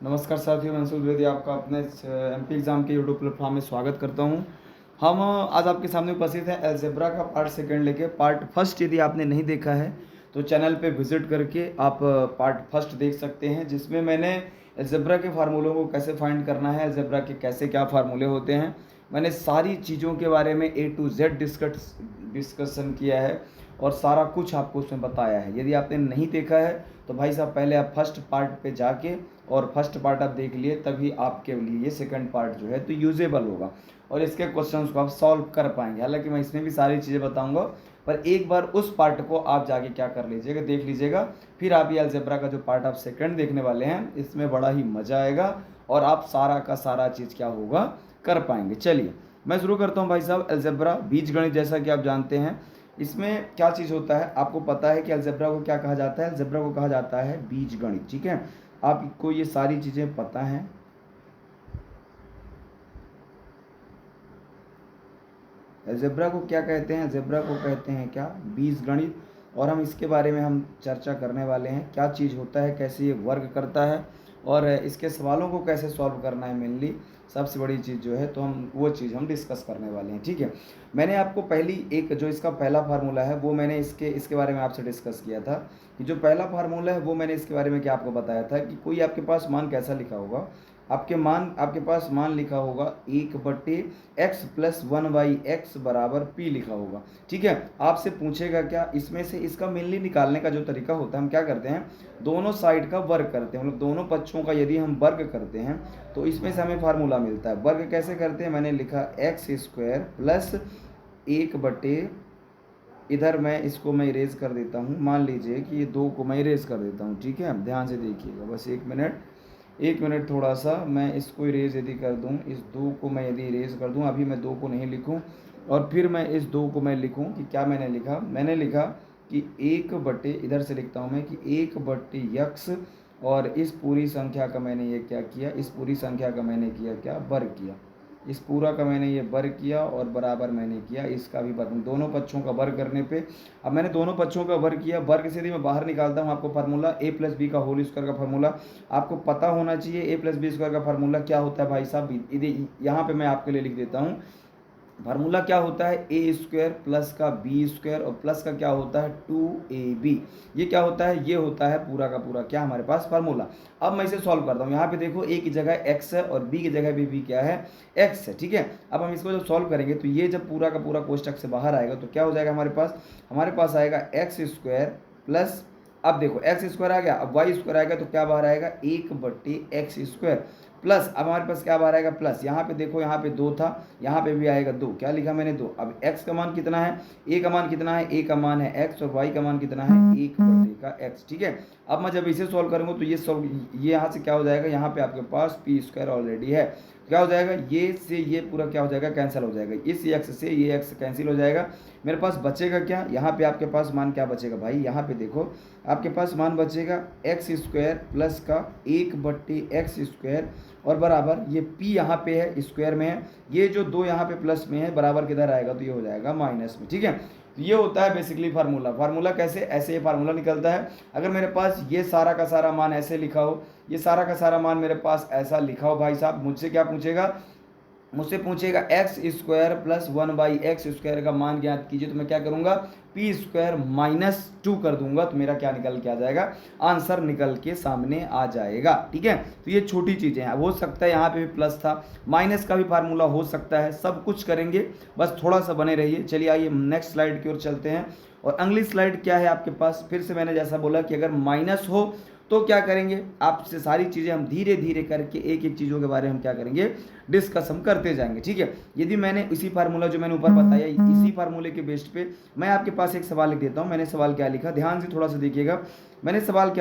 नमस्कार साथियों, मैं अंशुल द्विवेदी आपका अपने एमपी एग्ज़ाम के यूट्यूब प्लेटफॉर्म में स्वागत करता हूं। हम आज आपके सामने उपस्थित हैं अलजेब्रा का पार्ट सेकंड लेके। पार्ट फर्स्ट यदि आपने नहीं देखा है तो चैनल पे विजिट करके आप पार्ट फर्स्ट देख सकते हैं, जिसमें मैंने अलजेब्रा के फार्मूलों को कैसे फाइंड करना है, अलजेब्रा के कैसे क्या फार्मूले होते हैं, मैंने सारी चीज़ों के बारे में ए टू जेड डिस्कशन किया है और सारा कुछ आपको उसमें बताया है। यदि आपने नहीं देखा है तो भाई साहब पहले आप फर्स्ट पार्ट पे जाके और फर्स्ट पार्ट आप देख लिए, तभी आपके लिए ये सेकंड पार्ट जो है तो यूजेबल होगा और इसके क्वेश्चंस को आप सॉल्व कर पाएंगे। हालांकि मैं इसमें भी सारी चीज़ें बताऊंगा, पर एक बार उस पार्ट को आप जाके क्या कर लीजिएगा, देख लीजिएगा। फिर आप ये अलजेब्रा का जो पार्ट आप सेकंड देखने वाले हैं, इसमें बड़ा ही मज़ा आएगा और आप सारा का सारा चीज़ क्या होगा कर पाएंगे। चलिए मैं शुरू करता हूँ भाई साहब। अलजेब्रा बीजगणित, जैसा कि आप जानते हैं, इसमें क्या चीज़ होता है आपको पता है कि अलजेब्रा को क्या कहा जाता है। अलजेब्रा को कहा जाता है बीजगणित, ठीक है। आपको ये सारी चीज़ें पता हैं। अलजेब्रा को क्या कहते हैं? अलजेब्रा को कहते हैं क्या? बीजगणित। और हम इसके बारे में हम चर्चा करने वाले हैं, क्या चीज़ होता है, कैसे ये वर्क करता है और इसके सवालों को कैसे सॉल्व करना है। मेनली सबसे बड़ी चीज़ जो है तो हम वो चीज़ हम डिस्कस करने वाले हैं, ठीक है। मैंने आपको पहली एक जो इसका पहला फार्मूला है वो मैंने इसके बारे में आपसे डिस्कस किया था कि जो पहला फार्मूला है वो मैंने इसके बारे में क्या आपको बताया था कि कोई आपके पास मान कैसा लिखा होगा, आपके पास मान लिखा होगा 1/x प्लस 1/x बराबर p लिखा होगा, ठीक है। आपसे पूछेगा क्या, इसमें से इसका मेनली निकालने का जो तरीका होता है, हम क्या करते हैं, दोनों साइड का वर्ग करते हैं, मतलब दोनों पक्षों का यदि हम वर्ग करते हैं तो इसमें से हमें फार्मूला मिलता है। वर्ग कैसे करते हैं, मैंने लिखा x² प्लस 1/, इधर मैं इसको मैं इरेज कर देता हूँ। मान लीजिए कि ये 2 को मैं इरेज कर देता हूँ, ठीक है। ध्यान से देखिएगा, बस एक मिनट थोड़ा सा मैं इसको इरेज यदि कर दूं, इस 2 को मैं यदि इरेज कर दूं, अभी मैं 2 को नहीं लिखूं और फिर मैं इस 2 को मैं लिखूं कि क्या मैंने लिखा कि 1/, इधर से लिखता हूं मैं कि 1/x, और इस पूरी संख्या का मैंने ये क्या किया, इस पूरी संख्या का मैंने किया क्या, वर्ग किया। इस पूरा का मैंने ये वर्ग किया और बराबर मैंने किया इसका भी वर्ग, दोनों पक्षों का वर्ग करने पे। अब मैंने दोनों पक्षों का वर्ग किया, वर्ग से यदि मैं बाहर निकालता हूँ आपको फार्मूला a प्लस बी का होल स्क्वायर का फार्मूला आपको पता होना चाहिए। a प्लस बी स्क्वायर का फार्मूला क्या होता है भाई साहब, यहाँ पे मैं आपके लिए लिख देता हूँ। फार्मूला क्या होता है, a² प्लस का b² और प्लस का क्या होता है 2ab। ये क्या होता है, ये होता है पूरा का पूरा क्या हमारे पास फार्मूला। अब मैं इसे सॉल्व करता हूँ। यहाँ पे देखो a की जगह x है और b की जगह भी क्या है, x है, ठीक है। अब हम इसको जब सॉल्व करेंगे तो ये जब पूरा का पूरा कोष्टक से बाहर आएगा तो क्या हो जाएगा हमारे पास आएगा x² प्लस, अब देखो x² आ गया, अब y² आएगा तो क्या बाहर आएगा 1/x² प्लस, अब हमारे पास क्या बाहर आएगा प्लस। यहाँ पे देखो, यहाँ पे 2 था, यहाँ पे भी आएगा 2, क्या लिखा मैंने 2। अब x का मान कितना है, a का मान कितना है, a का मान है x और y का मान कितना है 1/x, ठीक है। अब मैं जब इसे सॉल्व करूँगा तो ये यहाँ से क्या हो जाएगा, यहाँ पे आपके पास p² ऑलरेडी है, क्या हो जाएगा, ये से ये पूरा क्या हो जाएगा, कैंसिल हो जाएगा। इस x से ये x कैंसिल हो जाएगा। मेरे पास बचेगा क्या, यहाँ पे आपके पास मान क्या बचेगा भाई, यहाँ पे देखो आपके पास मान बचेगा x² प्लस का 1/x² और बराबर ये p यहाँ पे है, स्क्वायर में है, ये जो 2 यहाँ पे प्लस में है बराबर किधर आएगा तो ये हो जाएगा माइनस में, ठीक है। तो ये होता है बेसिकली फार्मूला कैसे, ऐसे ये फार्मूला निकलता है। अगर मेरे पास ये सारा का सारा मान ऐसे लिखा हो, ये सारा का सारा मान मेरे पास ऐसा लिखा हो भाई साहब, मुझसे पूछेगा x² प्लस 1/x² का मान ज्ञात कीजिए, तो मैं क्या करूंगा p² माइनस 2 कर दूंगा, तो मेरा क्या निकल के आ जाएगा, आंसर निकल के सामने आ जाएगा, ठीक है। तो ये छोटी चीज़ें हैं, हो सकता है यहाँ पे भी प्लस था, माइनस का भी फार्मूला हो सकता है, सब कुछ करेंगे, बस थोड़ा सा बने रहिए। चलिए आइए नेक्स्ट स्लाइड की ओर चलते हैं। और अगली स्लाइड क्या है आपके पास, फिर से मैंने जैसा बोला कि अगर माइनस हो तो क्या करेंगे, आपसे सारी चीज़ें हम धीरे धीरे करके एक एक चीज़ों के बारे में हम क्या करेंगे, डिस्कस हम करते जाएंगे, ठीक है। यदि मैंने इसी फार्मूला जो मैंने ऊपर बताया, इसी फार्मूले के बेस्ड पे मैं आपके पास एक सवाल लिख देता हूँ। मैंने सवाल क्या लिखा, ध्यान से थोड़ा सा देखिएगा। मैंने सवाल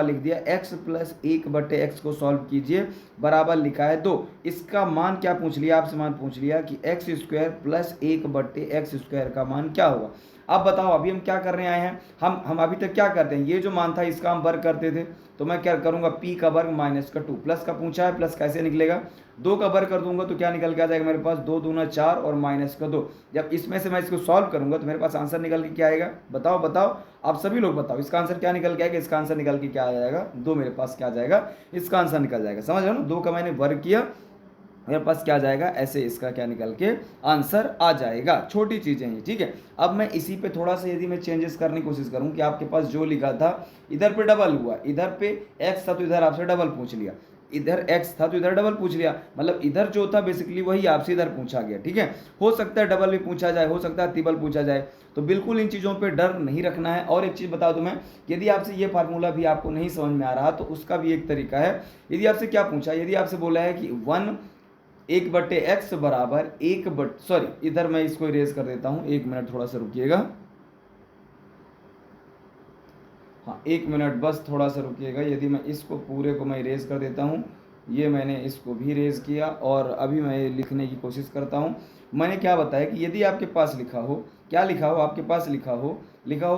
लिख दिया x प्लस 1/x को सॉल्व कीजिए, बराबर लिखा है 2। इसका मान क्या पूछ लिया, आपसे मान पूछ लिया कि x² प्लस 1/x² का मान क्या होगा। अब बताओ अभी हम क्या करने आए हैं, हम अभी तक क्या करते हैं, ये जो मान था इसका हम वर्ग करते थे, तो मैं क्या करूंगा, p का वर्ग माइनस का 2, प्लस का पूछा है, प्लस कैसे निकलेगा, 2 का वर्ग कर दूंगा तो क्या निकल के आ जाएगा मेरे पास, 2 दूना 4 और माइनस का 2। जब इसमें से मैं इसको सॉल्व करूंगा तो मेरे पास आंसर निकल के क्या आएगा, बताओ बताओ, आप सभी लोग बताओ इसका आंसर क्या निकल के आएगा, इसका आंसर निकल के क्या आ जाएगा, 2 मेरे पास क्या आ जाएगा, इसका आंसर निकल जाएगा। समझ रहे हो ना, 2 का मैंने वर्ग किया, मेरे पास क्या जाएगा, ऐसे इसका क्या निकल के आंसर आ जाएगा। छोटी चीज़ें हैं, ठीक है। अब मैं इसी पे थोड़ा सा यदि मैं चेंजेस करने की कोशिश करूं कि आपके पास जो लिखा था इधर पे डबल हुआ, इधर पे एक्स था तो इधर आपसे डबल पूछ लिया, इधर एक्स था तो इधर डबल पूछ लिया, मतलब इधर जो था बेसिकली वही आपसे इधर पूछा गया, ठीक है। हो सकता है डबल भी पूछा जाए, हो सकता है ट्रिपल पूछा जाए, तो बिल्कुल इन चीज़ों पे डर नहीं रखना है। और एक चीज़ बता दूं मैं, यदि आपसे ये फार्मूला भी आपको नहीं समझ में आ रहा तो उसका भी एक तरीका है। यदि आपसे क्या पूछा, यदि आपसे बोला है कि 1/x बराबर सॉरी, इधर मैं इसको इरेज कर देता हूं, 1 मिनट थोड़ा सा रुकिएगा, हाँ 1 मिनट बस थोड़ा सा रुकिएगा। यदि मैं इसको पूरे को मैं इरेज कर देता हूँ, ये मैंने इसको भी इरेज किया और अभी मैं लिखने की कोशिश करता हूँ। मैंने क्या बताया कि यदि आपके पास लिखा हो, क्या लिखा हो, आपके पास लिखा हो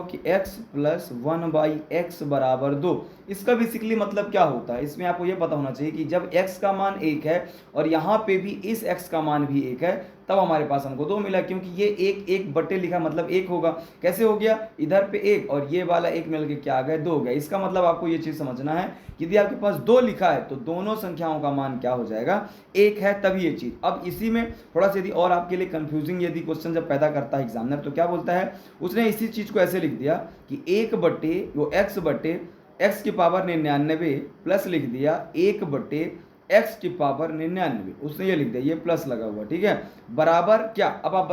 कि x प्लस 1/x बराबर 2, इसका बेसिकली मतलब क्या होता है, इसमें आपको ये पता होना चाहिए कि जब x का मान 1 है और यहाँ पे भी इस x का मान भी 1 है, तब हमारे पास हमको 2 मिला, क्योंकि ये 1 बट्टे लिखा मतलब 1 होगा। कैसे हो गया, इधर पे 1 और ये वाला 1 मिल के क्या आ गया, 2 हो गया। इसका मतलब आपको ये चीज़ समझना है, यदि आपके पास 2 लिखा है तो दोनों संख्याओं का मान क्या हो जाएगा, 1 है, तभी ये चीज़। अब इसी में थोड़ा सा यदि और आपके लिए कंफ्यूजिंग यदि क्वेश्चन जब पैदा करता है एग्जामिनर, तो क्या बोलता है, उसने इसी चीज़ को ऐसे लिख दिया कि 1/x की पावर 99 प्लस लिख दिया 1/x की पावर 99, उसने ये लिख दिया, ये प्लस लगा हुआ, ठीक है, बराबर क्या। अब आप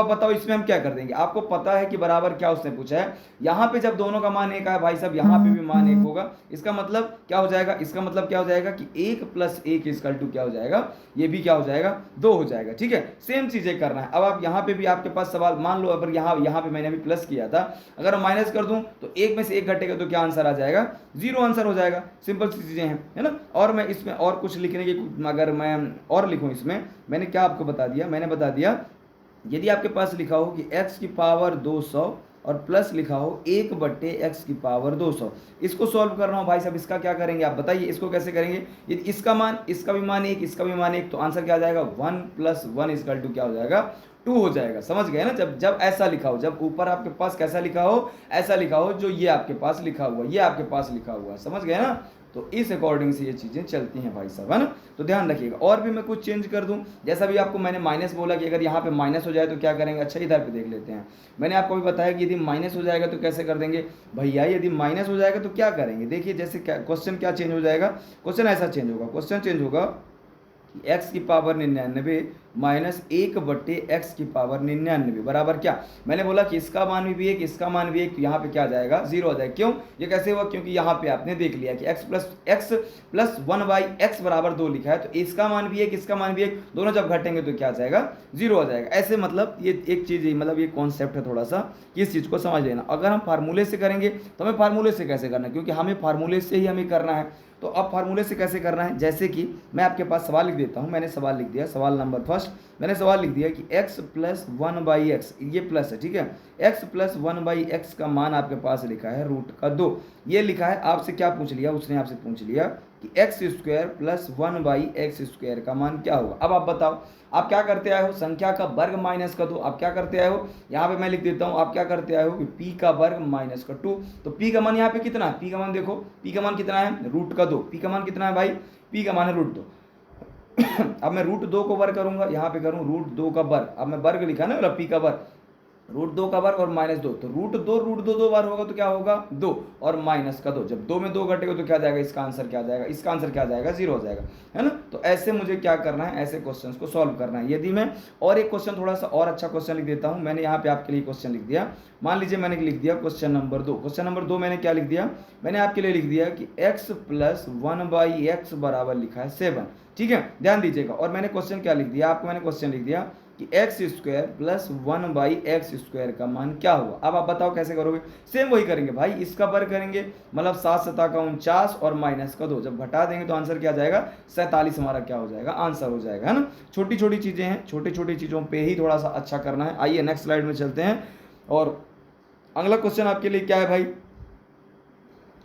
बताओ इसमें हम क्या कर देंगे, आपको पता है कि बराबर क्या उसने पूछा है। यहाँ पे जब दोनों का मान 1 आया भाई साहब, यहाँ पे भी मान 1 होगा, इसका मतलब क्या हो जाएगा, इसका मतलब क्या हो जाएगा कि 1 + 1 इक्वल टू क्या हो जाएगा, ये भी क्या हो जाएगा, 2 हो जाएगा, ठीक है। सेम चीजें करना है। अब आप यहाँ पे भी आपके पास सवाल, मान लो अगर यहाँ पे मैंने अभी प्लस किया था, अगर मैं माइनस कर दूं तो 1 में से 1 घटेगा तो क्या आंसर आ जाएगा, 0 आंसर हो जाएगा। सिंपल सी चीजें हैं, है ना। और मैं इसमें और कुछ लिखने की, अगर मैं और लिखूं इसमें, मैंने क्या आपको बता दिया, मैंने बता दिया यदि आपके पास लिखा हो कि x की पावर 200 और प्लस लिखा हो 1/x की पावर 200, इसको सॉल्व करना हो भाई साहब, इसका क्या करेंगे आप बताइए, इसको कैसे करेंगे। यदि इसका मान, इसका भी मान 1, इसका भी मान 1, तो आंसर क्या आ जाएगा, 1 + 1 इक्वल टू क्या हो जाएगा, 2 हो जाएगा। समझ गए ना, जब ऐसा लिखा हो, जब ऊपर आपके पास कैसा लिखा हो, ऐसा लिखा हो जो ये आपके पास लिखा हुआ, ये आपके पास लिखा हुआ, समझ गए ना। तो इस अकॉर्डिंग से ये चीज़ें चलती हैं भाई साहब, है ना। तो ध्यान रखिएगा। और भी मैं कुछ चेंज कर दूं, जैसा भी आपको मैंने माइनस बोला कि अगर यहाँ पे माइनस हो जाए तो क्या करेंगे। अच्छा इधर पे देख लेते हैं, मैंने आपको भी बताया कि यदि माइनस हो जाएगा तो कैसे कर देंगे भैया, यदि माइनस हो जाएगा तो क्या करेंगे। देखिए जैसे क्वेश्चन क्या चेंज हो जाएगा, क्वेश्चन ऐसा चेंज होगा, क्वेश्चन चेंज होगा x की पावर 99 माइनस 1/x की पावर 99 बराबर क्या। मैंने बोला कि इसका मान भी 1, इसका मान भी 1, तो यहाँ पे क्या आ जाएगा, 0 आ जाएगा। क्यों, ये कैसे हुआ, क्योंकि यहाँ पे आपने देख लिया कि x प्लस 1/x बराबर 2 लिखा है, तो इसका मान भी 1, इसका मान भी 1, दोनों जब घटेंगे तो क्या आ जाएगा, 0 आ जाएगा। ऐसे मतलब ये एक चीज़, मतलब ये कॉन्सेप्ट है थोड़ा सा कि इस चीज़ को समझ लेना। अगर हम फार्मूले से करेंगे तो हमें फार्मूले से कैसे करना है, क्योंकि हमें फार्मूले से ही हमें करना है। तो अब फार्मूले से कैसे करना है, जैसे कि मैं आपके पास सवाल लिख देता हूं। मैंने सवाल लिख दिया, सवाल नंबर फर्स्ट, मैंने सवाल लिख दिया कि x + 1/x, ये प्लस है, ठीक है, x + 1/x का मान आपके पास लिखा है √2, ये लिखा है। आपसे क्या पूछ लिया, उसने आपसे पूछ लिया कि x² + 1/x² का मान क्या होगा। अब आप बताओ, आप क्या करते आए हो, संख्या का वर्ग माइनस का 2, आप क्या करते आए हो, यहाँ पे मैं लिख देता हूँ, आप क्या करते आए हो कि p का वर्ग माइनस का 2, तो p का मान यहाँ पे कितना है, p का मान देखो, p का मान कितना है, √2, p का मान कितना है भाई, p का मान है √2। अब मैं √2 को वर्ग करूंगा, यहाँ पे करूँ √2 का वर्ग, अब मैं वर्ग लिखा ना, मतलब p का वर्ग, √2 का वर्ग और -2, तो √2 दो बार होगा तो क्या होगा, 2 और माइनस का 2, जब 2 में 2 घटेगा तो क्या जाएगा, इसका आंसर क्या जाएगा, इसका आंसर क्या जाएगा, 0 हो जाएगा, है ना। तो ऐसे मुझे क्या करना है, ऐसे क्वेश्चंस को सॉल्व करना है। यदि मैं और एक क्वेश्चन, थोड़ा सा और अच्छा क्वेश्चन लिख देता हूं, मैंने यहाँ पे आपके लिए क्वेश्चन लिख दिया, मान लीजिए मैंने लिख दिया क्वेश्चन नंबर 2। क्वेश्चन नंबर 2 मैंने क्या लिख दिया, मैंने आपके लिए लिख दिया कि x + 1/x बराबर लिखा है 7, ठीक है, ध्यान दीजिएगा। और मैंने क्वेश्चन क्या लिख दिया, आपको मैंने क्वेश्चन लिख दिया कि x² + 1/x² का मान क्या होगा। अब आप बताओ कैसे करोगे, सेम वही करेंगे भाई, इसका वर्ग करेंगे, मतलब 7 × 7 = 49 और माइनस का 2, जब घटा देंगे तो आंसर क्या जाएगा, 47 हमारा क्या हो जाएगा, आंसर हो जाएगा, है ना। छोटी छोटी चीज़ें हैं, छोटी छोटी चीज़ों पे ही थोड़ा सा अच्छा करना है। आइए नेक्स्ट स्लाइड में चलते हैं। और अगला क्वेश्चन आपके लिए क्या है भाई,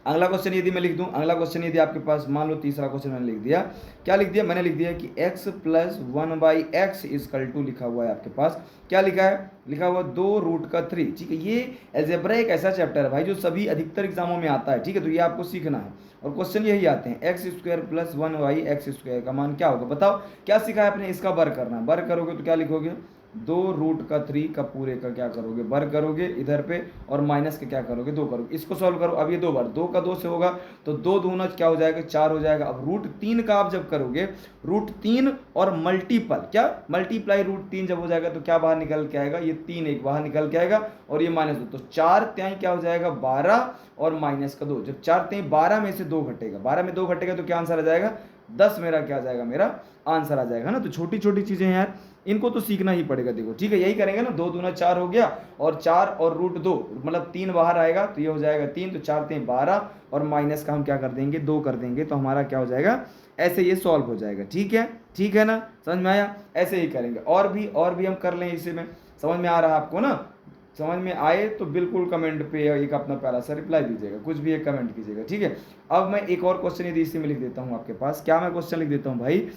अगला क्वेश्चन यदि मैं लिख दूं, अगला क्वेश्चन यदि आपके पास मान लो तीसरा क्वेश्चन मैंने लिख दिया, क्या लिख दिया, मैंने लिख दिया कि x plus 1/x equal to लिखा हुआ है आपके पास, क्या लिखा है, लिखा हुआ 2√3। ठीक है, ये अलजेब्रा एक ऐसा चैप्टर है भाई जो सभी अधिकतर एग्जामों में आता है। ठीक है, तो ये आपको सीखना है और क्वेश्चन यही आते हैं, x² प्लस 1/x² का मान क्या होगा, बताओ क्या सीखा है आपने, इसका वर्ग करना है, वर्ग करोगे तो क्या लिखोगे, 2√3 का पूरे का क्या करोगे, वर्ग करोगे इधर पे, और माइनस के क्या करोगे, 2 करोगे। इसको सॉल्व करो, अब ये 2 बार 2 का 2 से होगा तो 2 दूना क्या हो जाएगा, 4 हो जाएगा। अब √3 का आप जब करोगे, √3 और मल्टीपल क्या, मल्टीप्लाई √3 जब हो जाएगा तो क्या बाहर निकल के आएगा, ये 3 एक बाहर निकल के आएगा और ये -2, तो 4 त्याई क्या हो जाएगा 12 और माइनस का 2, जब 4 त्याई 12 में से 2 घटेगा, 12 में 2 घटेगा तो क्या आंसर आ जाएगा 10, मेरा क्या आ जाएगा, मेरा आंसर आ जाएगा ना। तो छोटी छोटी चीजें हैं यार, इनको तो सीखना ही पड़ेगा। देखो ठीक है, यही करेंगे ना, 2 दूना 4 हो गया और 4 और √2 मतलब 3 बाहर आएगा तो ये हो जाएगा 3, तो 4 3 12 और माइनस का हम क्या कर देंगे 2 कर देंगे, तो हमारा क्या हो जाएगा, ऐसे ये सॉल्व हो जाएगा। ठीक है ना, समझ में आया, ऐसे ही करेंगे। और भी हम कर लें इसी में, समझ में आ रहा है आपको ना, समझ में आए तो बिल्कुल कमेंट पे एक अपना प्यारा सा रिप्लाई दीजिएगा, कुछ भी एक कमेंट कीजिएगा। ठीक है, अब मैं एक और क्वेश्चन यदि इसी में लिख देता हूँ आपके पास, क्या मैं क्वेश्चन लिख देता हूँ भाई,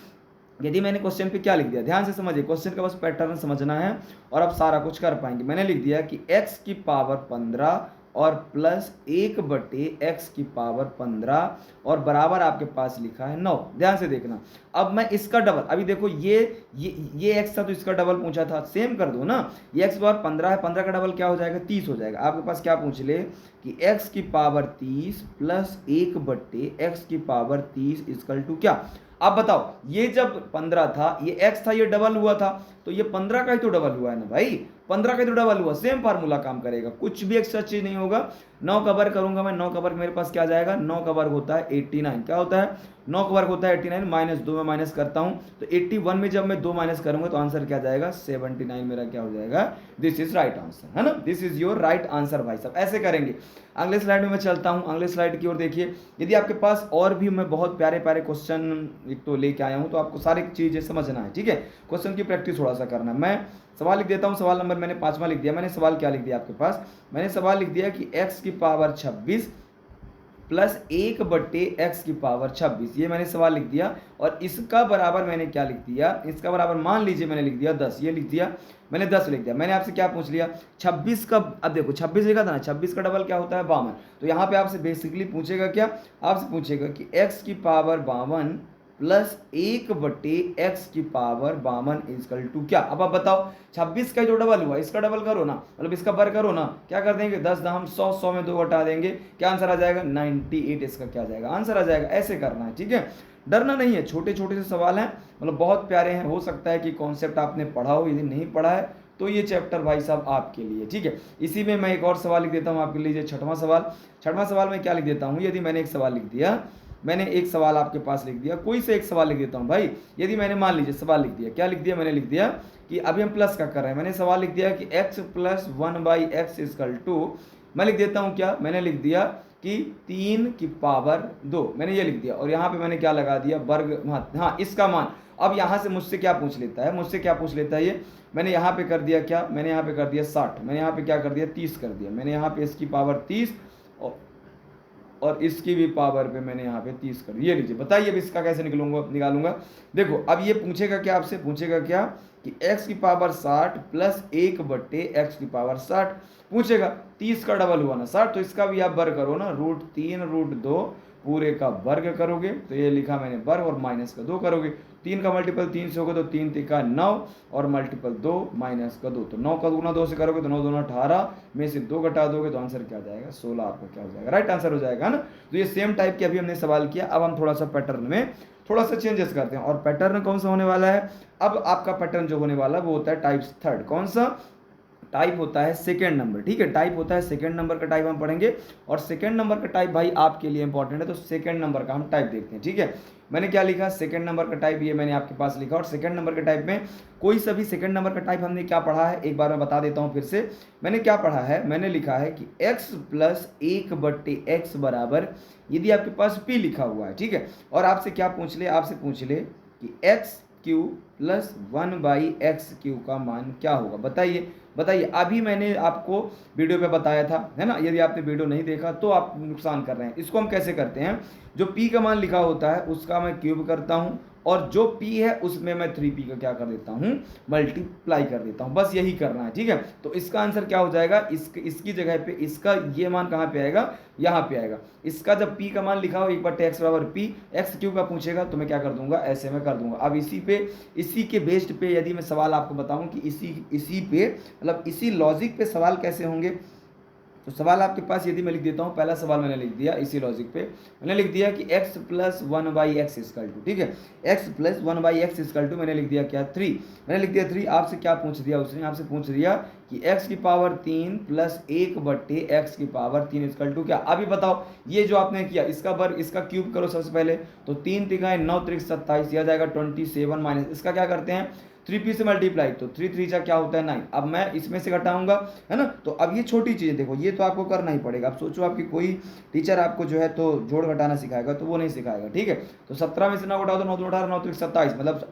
यदि मैंने क्वेश्चन पे क्या लिख दिया, ध्यान से समझिए, क्वेश्चन का बस पैटर्न समझना है और आप सारा कुछ कर पाएंगे। मैंने लिख दिया कि x की पावर 15 और प्लस 1/x की पावर 15 और बराबर आपके पास लिखा है 9। ध्यान से देखना, अब मैं इसका डबल, अभी देखो ये x था तो इसका डबल पूछा था, सेम कर दो ना, ये x बार 15 है, 15 का डबल क्या हो जाएगा 30 हो जाएगा। आपके पास क्या पूछ ले कि x की पावर 30 प्लस 1/x की पावर 30 इजकल टू क्या। अब बताओ, ये जब 15 था, ये x था, ये डबल हुआ था, तो ये 15 का ही तो डबल हुआ है ना भाई, 15 का ही तो डबल हुआ, सेम फार्मूला काम करेगा, कुछ भी एक्स्ट्रा चीज नहीं होगा। 9 का वर्ग करूंगा मैं, 9 का वर्ग मेरे पास क्या जाएगा, 9 का वर्ग होता है 89, क्या होता है 9 का वर्ग होता है 89, -2 में माइनस करता हूं तो 81 में जब मैं 2 माइनस करूंगा तो आंसर क्या जाएगा 79, मेरा क्या हो जाएगा, दिस इज राइट आंसर, है ना, this is your right answer भाई साहब। ऐसे करेंगे। अगले स्लाइड में मैं चलता हूं, अगले स्लाइड की ओर देखिए, यदि आपके पास और भी मैं बहुत प्यारे प्यारे क्वेश्चन एक तो लेके आया हूं, तो आपको सारी चीजें समझना है। ठीक है, क्वेश्चन की प्रैक्टिस थोड़ा सा करना है। मैं सवाल लिख देता हूं, सवाल नंबर मैंने 5वां लिख दिया। मैंने सवाल क्या लिख दिया आपके पास, मैंने सवाल लिख दिया कि x की पावर 26 प्लस 1/x की पावर 26, ये मैंने सवाल लिख दिया और इसका बराबर मैंने क्या लिख दिया, इसका बराबर मान लीजिए मैंने लिख दिया 10, ये लिख दिया मैंने 10 लिख दिया। मैंने आपसे क्या पूछ लिया 26 का, अब देखो 26 लिखा था ना, 26 का डबल क्या होता है 52, तो यहाँ पे आपसे बेसिकली पूछेगा क्या, आपसे पूछेगा कि x की पावर 52 प्लस 1/x की पावर 52 इजकल टू क्या। अब आप बताओ 26 का जो डबल हुआ इसका डबल करो ना, मतलब इसका वर्ग करो ना, क्या कर देंगे 10 दाम 100, 100 में 2 घटा देंगे, क्या आंसर आ जाएगा 98, इसका क्या जाएगा आंसर आ जाएगा। ऐसे करना है, ठीक है, डरना नहीं है, छोटे छोटे से सवाल हैं, मतलब बहुत प्यारे हैं। हो सकता है कि कॉन्सेप्ट आपने पढ़ा हो, यदि नहीं पढ़ा है तो ये चैप्टर भाई साहब आपके लिए। ठीक है, इसी में मैं एक और सवाल लिख देता हूँ आपके लिए, छठवां सवाल में क्या लिख देता हूँ, यदि मैंने एक सवाल लिख दिया, मैंने एक सवाल आपके पास लिख दिया, कोई से एक सवाल लिख देता हूँ भाई। यदि मैंने मान लीजिए सवाल लिख दिया, क्या लिख दिया, मैंने लिख दिया कि अभी हम प्लस का कर रहे हैं, मैंने सवाल लिख दिया कि x plus 1/x equal to, मैं लिख देता हूँ क्या, मैंने लिख दिया कि 3 की पावर 2, मैंने ये लिख दिया और यहाँ पे मैंने क्या लगा दिया वर्ग, हाँ इसका मान। अब यहाँ से मुझसे क्या पूछ लेता है, ये मैंने यहाँ पे कर दिया क्या, मैंने यहाँ पे कर दिया 60, मैंने यहाँ पे क्या कर दिया 30 कर दिया, मैंने यहाँ पे इसकी पावर 30 और इसकी भी पावर पे मैंने यहाँ पे 30 कर दिया। ये लीजिए, बताइए अब इसका कैसे निकालूंगा। देखो अब ये पूछेगा क्या, आपसे पूछेगा क्या कि x की पावर 60 प्लस 1/x की पावर 60 पूछेगा, 30 का डबल हुआ ना 60, तो इसका भी आप वर्ग करो ना, √3 √2 पूरे का वर्ग करोगे, तो ये लिखा मैंने वर्ग और माइनस का 2 करोगे, 3 का मल्टीपल 3 से होगा तो 3 तिका 9 और मल्टीपल 2 माइनस का 2, तो 9 का गुना 2 से करोगे तो 9 दूना 18 में से 2 घटा दोगे तो आंसर क्या जाएगा 16, आपका क्या हो जाएगा राइट आंसर हो जाएगा ना। तो ये सेम टाइप की अभी हमने सवाल किया, अब हम थोड़ा सा पैटर्न में थोड़ा सा चेंजेस करते हैं, और पैटर्न कौन सा होने वाला है, अब आपका पैटर्न जो होने वाला है वो होता है टाइप्स थर्ड। कौन सा टाइप होता है सेकेंड नंबर, ठीक है, टाइप होता है सेकेंड नंबर का टाइप हम पढ़ेंगे, और सेकेंड नंबर का टाइप भाई आपके लिए इंपॉर्टेंट है, तो सेकेंड नंबर का हम टाइप देखते हैं। ठीक है, मैंने क्या लिखा सेकेंड नंबर का टाइप, ये मैंने आपके पास लिखा, और सेकेंड नंबर के टाइप में कोई सा भी सेकेंड नंबर का टाइप हमने क्या पढ़ा है एक बार मैं बता देता हूँ फिर से। मैंने क्या पढ़ा है, मैंने लिखा है कि x प्लस 1/x बराबर, यदि आपके पास p लिखा हुआ है, ठीक है, और आपसे क्या पूछ ले, आपसे पूछ ले कि x क्यू प्लस 1/x³ का मान क्या होगा, बताइए बताइए। अभी मैंने आपको वीडियो पे बताया था, है ना। यदि आपने वीडियो नहीं देखा तो आप नुकसान कर रहे हैं। इसको हम कैसे करते हैं, जो p का मान लिखा होता है उसका मैं क्यूब करता हूँ, और जो p है उसमें मैं 3p का क्या कर देता हूँ, मल्टीप्लाई कर देता हूँ। बस यही करना है, ठीक है। तो इसका आंसर क्या हो जाएगा, इसकी जगह पे इसका ये मान कहाँ पे आएगा, यहाँ पे आएगा। इसका जब p का मान लिखा हो 1/x बराबर p, x³ का पूछेगा तो मैं क्या कर दूंगा, ऐसे में कर दूंगा। अब इसी के बेस्ड पे यदि मैं सवाल आपको बताऊं कि इसी पे मतलब इसी लॉजिक पे सवाल कैसे होंगे, तो सवाल आपके पास यदि मैं लिख देता हूँ, पहला सवाल मैंने लिख दिया इसी लॉजिक पे, मैंने लिख दिया कि x प्लस 1/x, ठीक है। x प्लस 1/x मैंने लिख दिया क्या, 3। मैंने लिख दिया 3। आपसे क्या पूछ दिया उसने, आपसे पूछ दिया कि x³ प्लस 1/x³ क्या। अभी बताओ, ये जो आपने किया इसका वर्ग, इसका क्यूब करो सबसे पहले। तो 3 तिगाए 9 त्रिक 27, यह जाएगा 27 माइनस इसका क्या करते हैं 3p से मल्टीप्लाई, तो 3 3 क्या होता है 9। अब मैं इसमें से घटाऊंगा, है ना। तो अब ये छोटी चीज़ देखो, ये तो आपको करना ही पड़ेगा। अब सोचो आपकी कोई टीचर आपको जो है तो जोड़ घटाना सिखाएगा, तो वो नहीं सिखाएगा, ठीक है। तो 17 में से 9 घटाओ तो 9 2 18 9 3 27, मतलब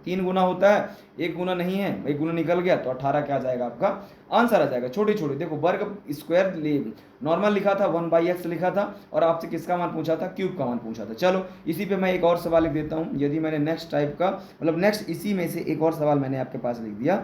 3 गुना होता है, 1 गुना नहीं है, 1 गुना निकल गया तो 18 क्या आ जाएगा आपका आंसर आ जाएगा। छोटी छोटी देखो, वर्ग स्क्वायर नॉर्मल लिखा था, 1/x लिखा था, और आपसे किसका मान पूछा था, क्यूब का मान पूछा था। चलो इसी पे मैं एक और सवाल लिख देता हूँ। यदि मैंने नेक्स्ट टाइप का मतलब नेक्स्ट इसी में से एक और सवाल मैंने आपके पास लिख दिया,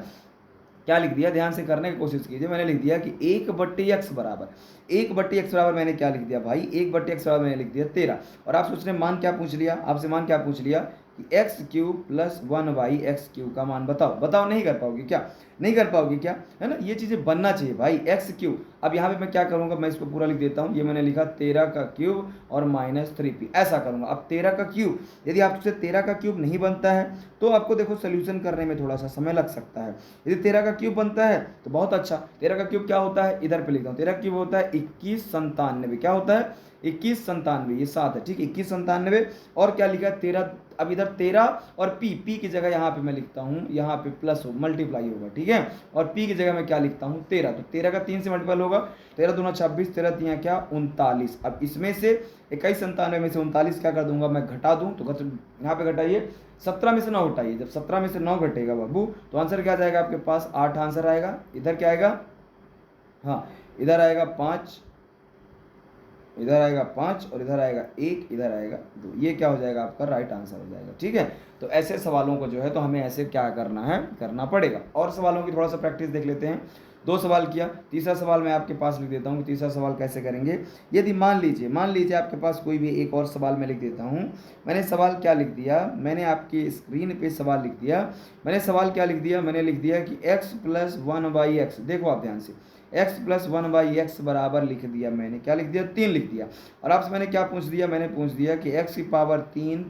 क्या लिख दिया, ध्यान से करने की कोशिश कीजिए। मैंने लिख दिया कि 1/x बराबर, 1/x बराबर मैंने क्या लिख दिया भाई, 1/x बराबर मैंने लिख दिया 13। और आप सोच रहे हैं मान क्या पूछ लिया, आपसे मान क्या पूछ लिया कि x³ प्लस 1/x³ का मान बताओ। बताओ, नहीं कर पाओगे क्या, नहीं कर पाओगे क्या, है ना। ये चीज़ें बनना चाहिए भाई, x³। अब यहाँ पे मैं क्या करूँगा, मैं इसको पूरा लिख देता हूँ। ये मैंने लिखा 13 का क्यूब और माइनस 3p, ऐसा करूँगा। अब 13 का क्यूब, यदि आपसे 13 का क्यूब नहीं बनता है तो आपको देखो सोल्यूशन करने में थोड़ा सा समय लग सकता है। यदि 13 का क्यूब बनता है तो बहुत अच्छा। 13 का क्यूब क्या होता है, इधर पे लिखता हूँ। 13 का क्यूब होता है 2197। क्या होता है, 2197, ये 7 है, ठीक है, 2197। और क्या लिखा है 13, अब इधर 13 और p की जगह यहाँ पे मैं लिखता हूँ, यहाँ पे प्लस हो मल्टीप्लाई होगा, ठीक है। और p की जगह मैं क्या लिखता हूँ 13, तो 13 का 3 से मल्टीपल होगा, 13 दूना 26, 13 3 क्या 39। अब इसमें से 2197 में से 39 क्या कर दूंगा मैं, घटा दूँ, तो यहाँ पे घटाइए, 17 में से 9 घटाइए। जब 17 में से 9 घटेगा बाबू तो आंसर क्या जाएगा आपके पास, 8 आंसर आएगा। इधर क्या आएगा, हाँ इधर आएगा 5, इधर आएगा 5, और इधर आएगा 1, इधर आएगा 2। ये क्या हो जाएगा आपका राइट आंसर हो जाएगा, ठीक है। तो ऐसे सवालों को जो है तो हमें ऐसे क्या करना है, करना पड़ेगा। और सवालों की थोड़ा सा प्रैक्टिस देख लेते हैं। 2 सवाल किया, तीसरा सवाल मैं आपके पास लिख देता हूँ कि तीसरा सवाल कैसे करेंगे। यदि मान लीजिए आपके पास कोई भी एक और सवाल मैं लिख देता हूँ। मैंने सवाल क्या लिख दिया, मैंने आपकी स्क्रीन पे सवाल लिख दिया। मैंने सवाल क्या लिख दिया, मैंने लिख दिया कि x प्लस 1/x, देखो आप ध्यान से, x प्लस 1/x बराबर लिख दिया। मैंने क्या लिख दिया, 3 लिख दिया। और आपसे मैंने क्या पूछ दिया, मैंने पूछ दिया कि x³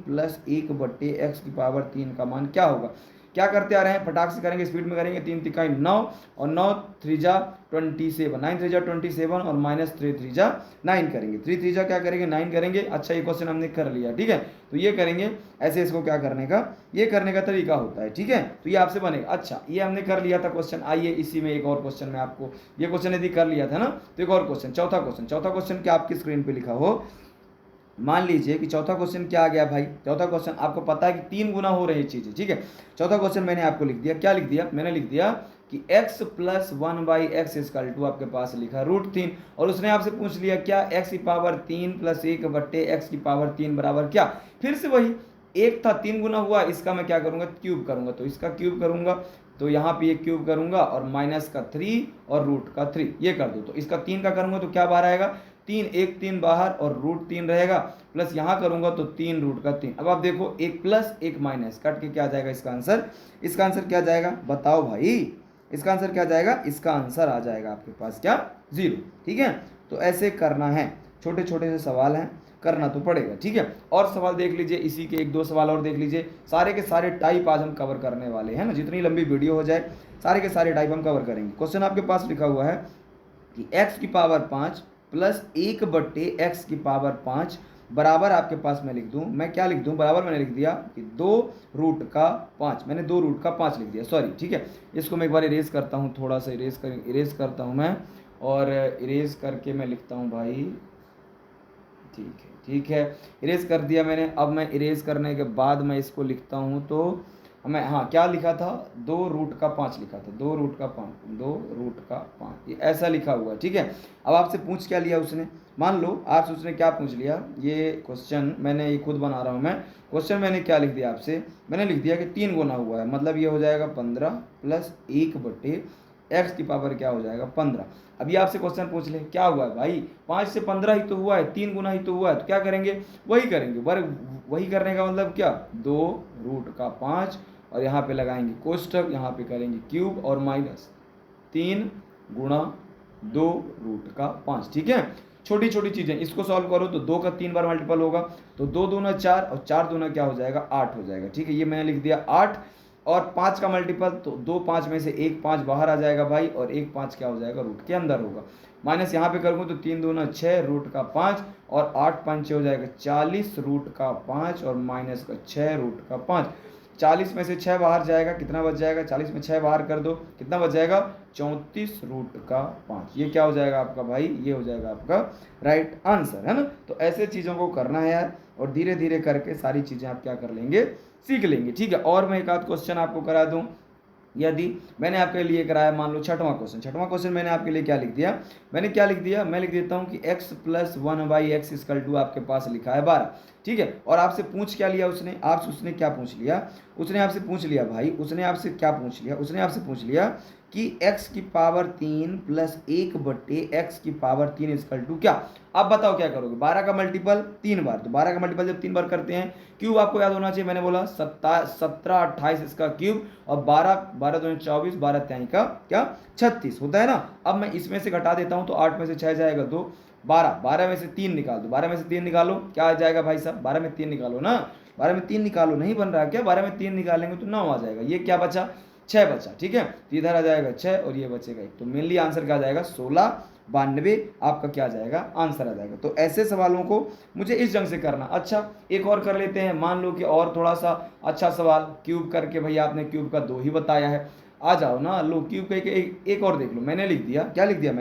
प्लस 1/x³ का मान क्या होगा। क्या करते आ रहे हैं, फटाक से करेंगे, स्पीड में करेंगे। 3 तिकाई 9 और 9 3 जा 27, 9 3 जा 27 और माइनस 3 3 जा 9 करेंगे। 3 3 जा क्या करेंगे 9 करेंगे। अच्छा ये क्वेश्चन हमने कर लिया, ठीक है। तो ये करेंगे ऐसे, इसको क्या करने का, ये करने का तरीका होता है, ठीक है। तो ये आपसे बनेगा। अच्छा ये हमने कर लिया था क्वेश्चन। आइए इसी में एक और क्वेश्चन में आपको, ये क्वेश्चन यदि कर लिया था ना, तो एक और क्वेश्चन, चौथा क्वेश्चन क्या आपकी स्क्रीन पे लिखा हो। मान लीजिए कि चौथा क्वेश्चन क्या आ गया भाई, चौथा क्वेश्चन आपको पता है कि 3 गुना हो रही चीज़ें, ठीक है। चौथा क्वेश्चन मैंने आपको लिख दिया, क्या लिख दिया, मैंने लिख दिया कि x प्लस 1/x आपके पास लिखा √3, और उसने आपसे पूछ लिया क्या x³ प्लस 1/x³ बराबर क्या। फिर से वही, एक था 3 गुना हुआ, इसका मैं क्या करूँगा क्यूब करूँगा, तो इसका क्यूब करूँगा, तो यहाँ पे एक क्यूब करूँगा और माइनस का 3 और रूट का 3 ये कर दो। तो इसका 3 का करूँगा तो क्या बाहर आएगा 3, 1 3 बाहर और √3 रहेगा, प्लस यहाँ करूँगा तो 3 रूट का 3। अब आप देखो एक प्लस एक माइनस कट के क्या आ जाएगा इसका आंसर, इसका आंसर क्या जाएगा बताओ भाई, इसका आंसर क्या जाएगा, इसका आंसर आ जाएगा आपके पास क्या 0, ठीक है। तो ऐसे करना है, छोटे छोटे से सवाल हैं, करना तो पड़ेगा, ठीक है। और सवाल देख लीजिए, इसी के 1 2 सवाल और देख लीजिए। सारे के सारे टाइप आज हम कवर करने वाले हैं ना, जितनी लंबी वीडियो हो जाए सारे के सारे टाइप हम कवर करेंगे। क्वेश्चन आपके पास लिखा हुआ है कि x⁵ प्लस 1/x⁵ बराबर आपके पास मैं लिख दूं, मैं क्या लिख दूं, बराबर मैंने लिख दिया कि 2√5, मैंने 2√5 लिख दिया, सॉरी, ठीक है। इसको मैं एक बार इरेज करता हूं, थोड़ा सा इरेज करता हूं मैं, और इरेज करके मैं लिखता हूं भाई, ठीक है, इरेज कर दिया मैंने। अब मैं इरेज करने के बाद मैं इसको लिखता हूँ, तो मैं हाँ क्या लिखा था, 2√5 लिखा था, 2√5, 2√5 ये ऐसा लिखा हुआ है, ठीक है। अब आपसे पूछ क्या लिया उसने, मान लो आपसे उसने क्या पूछ लिया, ये क्वेश्चन मैंने ये खुद बना रहा हूँ मैं, क्वेश्चन मैंने क्या लिख दिया आपसे, मैंने लिख दिया कि 3 गुना हुआ है, मतलब ये हो जाएगा 15 प्लस 1/x की पावर क्या हो जाएगा 15। अभी आपसे क्वेश्चन पूछ ले क्या हुआ है भाई, 5 से 15 ही तो हुआ है, 3 गुना ही तो हुआ है, तो क्या करेंगे, वही करेंगे वर्ग, वही करने का मतलब क्या, 2√5 और यहाँ पे लगाएंगे कोष्टक, यहाँ पे करेंगे क्यूब और माइनस 3 गुणा 2√5, ठीक है। छोटी छोटी चीज़ें, इसको सॉल्व करो तो 2 का 3 बार मल्टीपल होगा, तो 2 दूना 4 और 4 दूना क्या हो जाएगा 8 हो जाएगा, ठीक है। ये मैंने लिख दिया 8 और 5 का मल्टीपल, तो 2 5 में से 1 5 बाहर आ जाएगा भाई, और 1 5 क्या हो जाएगा रूट के अंदर होगा, माइनस यहाँ पे करूँगा तो 3 दूना 6 √5 और 8 5 हो जाएगा 40 √5 और माइनस का 6 √5। 40 में से 6 बाहर जाएगा, कितना बच जाएगा, 40 में 6 बाहर कर दो, कितना बच जाएगा 34 √5। ये क्या हो जाएगा आपका भाई, ये हो जाएगा आपका राइट आंसर, है ना। तो ऐसे चीज़ों को करना है यार, और धीरे धीरे करके सारी चीज़ें आप क्या कर लेंगे, सीख लेंगे, ठीक है। और मैं एक आध क्वेश्चन आपको करा दूं, यदि मैंने आपके लिए कराया, मान लो छठवां क्वेश्चन मैंने आपके लिए क्या लिख दिया, मैंने क्या लिख दिया, मैं लिख देता हूं कि x + 1/x = आपके पास लिखा है 12, ठीक है। और आपसे पूछ क्या लिया उसने, आपसे उसने क्या पूछ लिया, उसने आपसे पूछ लिया भाई, उसने आपसे क्या पूछ लिया, उसने आपसे पूछ लिया कि x की पावर 3 + 1/x की पावर 3 = क्या। अब बताओ क्या करोगे, 12 का मल्टीपल 3 बार, तो 12 का मल्टीपल जब 3 बार करते हैं, क्यूब आपको याद होना चाहिए, मैंने बोला 17 28 इसका क्यूब, और 12 12 दूनी 24, 12 तिहाई का क्या 36 होता है ना। अब मैं इसमें से घटा देता हूं, तो 8 में से 6 जाएगा 2, 12 12 में से 3 निकाल दो, 12 में से 3 निकालो क्या आ जाएगा भाई साहब, 12 में 3 निकालो ना, 12 में 3 निकालो, नहीं बन रहा क्या, 12 में 3 निकालेंगे तो 9 आ जाएगा, ये क्या बचा 6 बचा, ठीक है। तो इधर आ जाएगा 6 और ये बचेगा 1, तो मेनली आंसर क्या आ जाएगा 1692 आपका क्या आ जाएगा आंसर आ जाएगा। तो ऐसे सवालों को मुझे इस ढंग से करना। अच्छा एक और कर लेते हैं, मान लो कि और थोड़ा सा अच्छा सवाल, क्यूब करके, भैया आपने क्यूब का 2 ही बताया है, आ जाओ ना, लो क्यूब का एक और देख लो। मैंने लिख दिया, क्या लिख दिया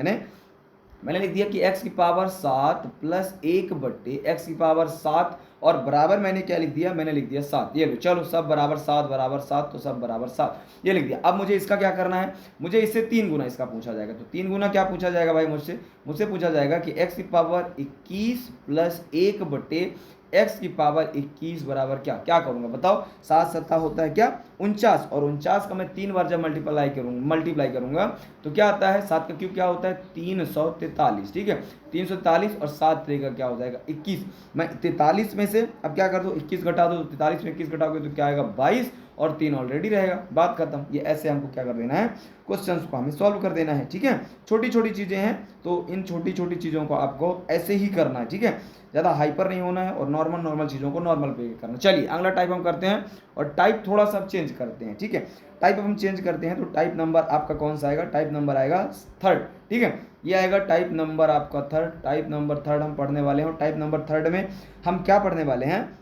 मैंने लिख दिया कि x की पावर 7 + 1/x की पावर 7 और बराबर मैंने क्या लिख दिया, मैंने लिख दिया 7। ये लो, चलो सब बराबर 7, तो सब बराबर 7 ये लिख दिया। अब मुझे इसका क्या करना है, मुझे इससे 3 गुना इसका पूछा जाएगा, तो 3 गुना क्या पूछा जाएगा भाई, मुझसे पूछा जाएगा कि x की पावर 21 + 1/x की पावर 21 बराबर क्या, क्या करूंगा बताओ, 7 7 होता है क्या 49, और 49 का मैं 3 बार जब मल्टीप्लाई करूंगा तो क्या आता है, 7 का क्यूब क्या होता है 343, ठीक है। 343 और 7 का क्या हो जाएगा 21, मैं 43 में से अब क्या कर दो 21 घटा दो, 43 में 21 घटाओगे तो क्या आएगा 22 और 3 ऑलरेडी रहेगा, बात खत्म। ये ऐसे हमको क्या कर देना है, क्वेश्चंस को हमें सॉल्व कर देना है, ठीक है। छोटी छोटी चीज़ें हैं, तो इन छोटी छोटी चीज़ों को आपको ऐसे ही करना है, ठीक है। ज़्यादा हाइपर नहीं होना है और नॉर्मल चीज़ों को नॉर्मल पे करना। चलिए अगला टाइप हम करते हैं, और टाइप थोड़ा सा चेंज करते हैं, ठीक है। टाइप हम चेंज करते हैं, तो टाइप नंबर आपका कौन सा आएगा, टाइप नंबर आएगा 3rd, ठीक है। ये आएगा टाइप नंबर आपका 3rd, टाइप नंबर 3rd हम पढ़ने वाले हैं। और टाइप नंबर 3rd में हम क्या पढ़ने वाले हैं,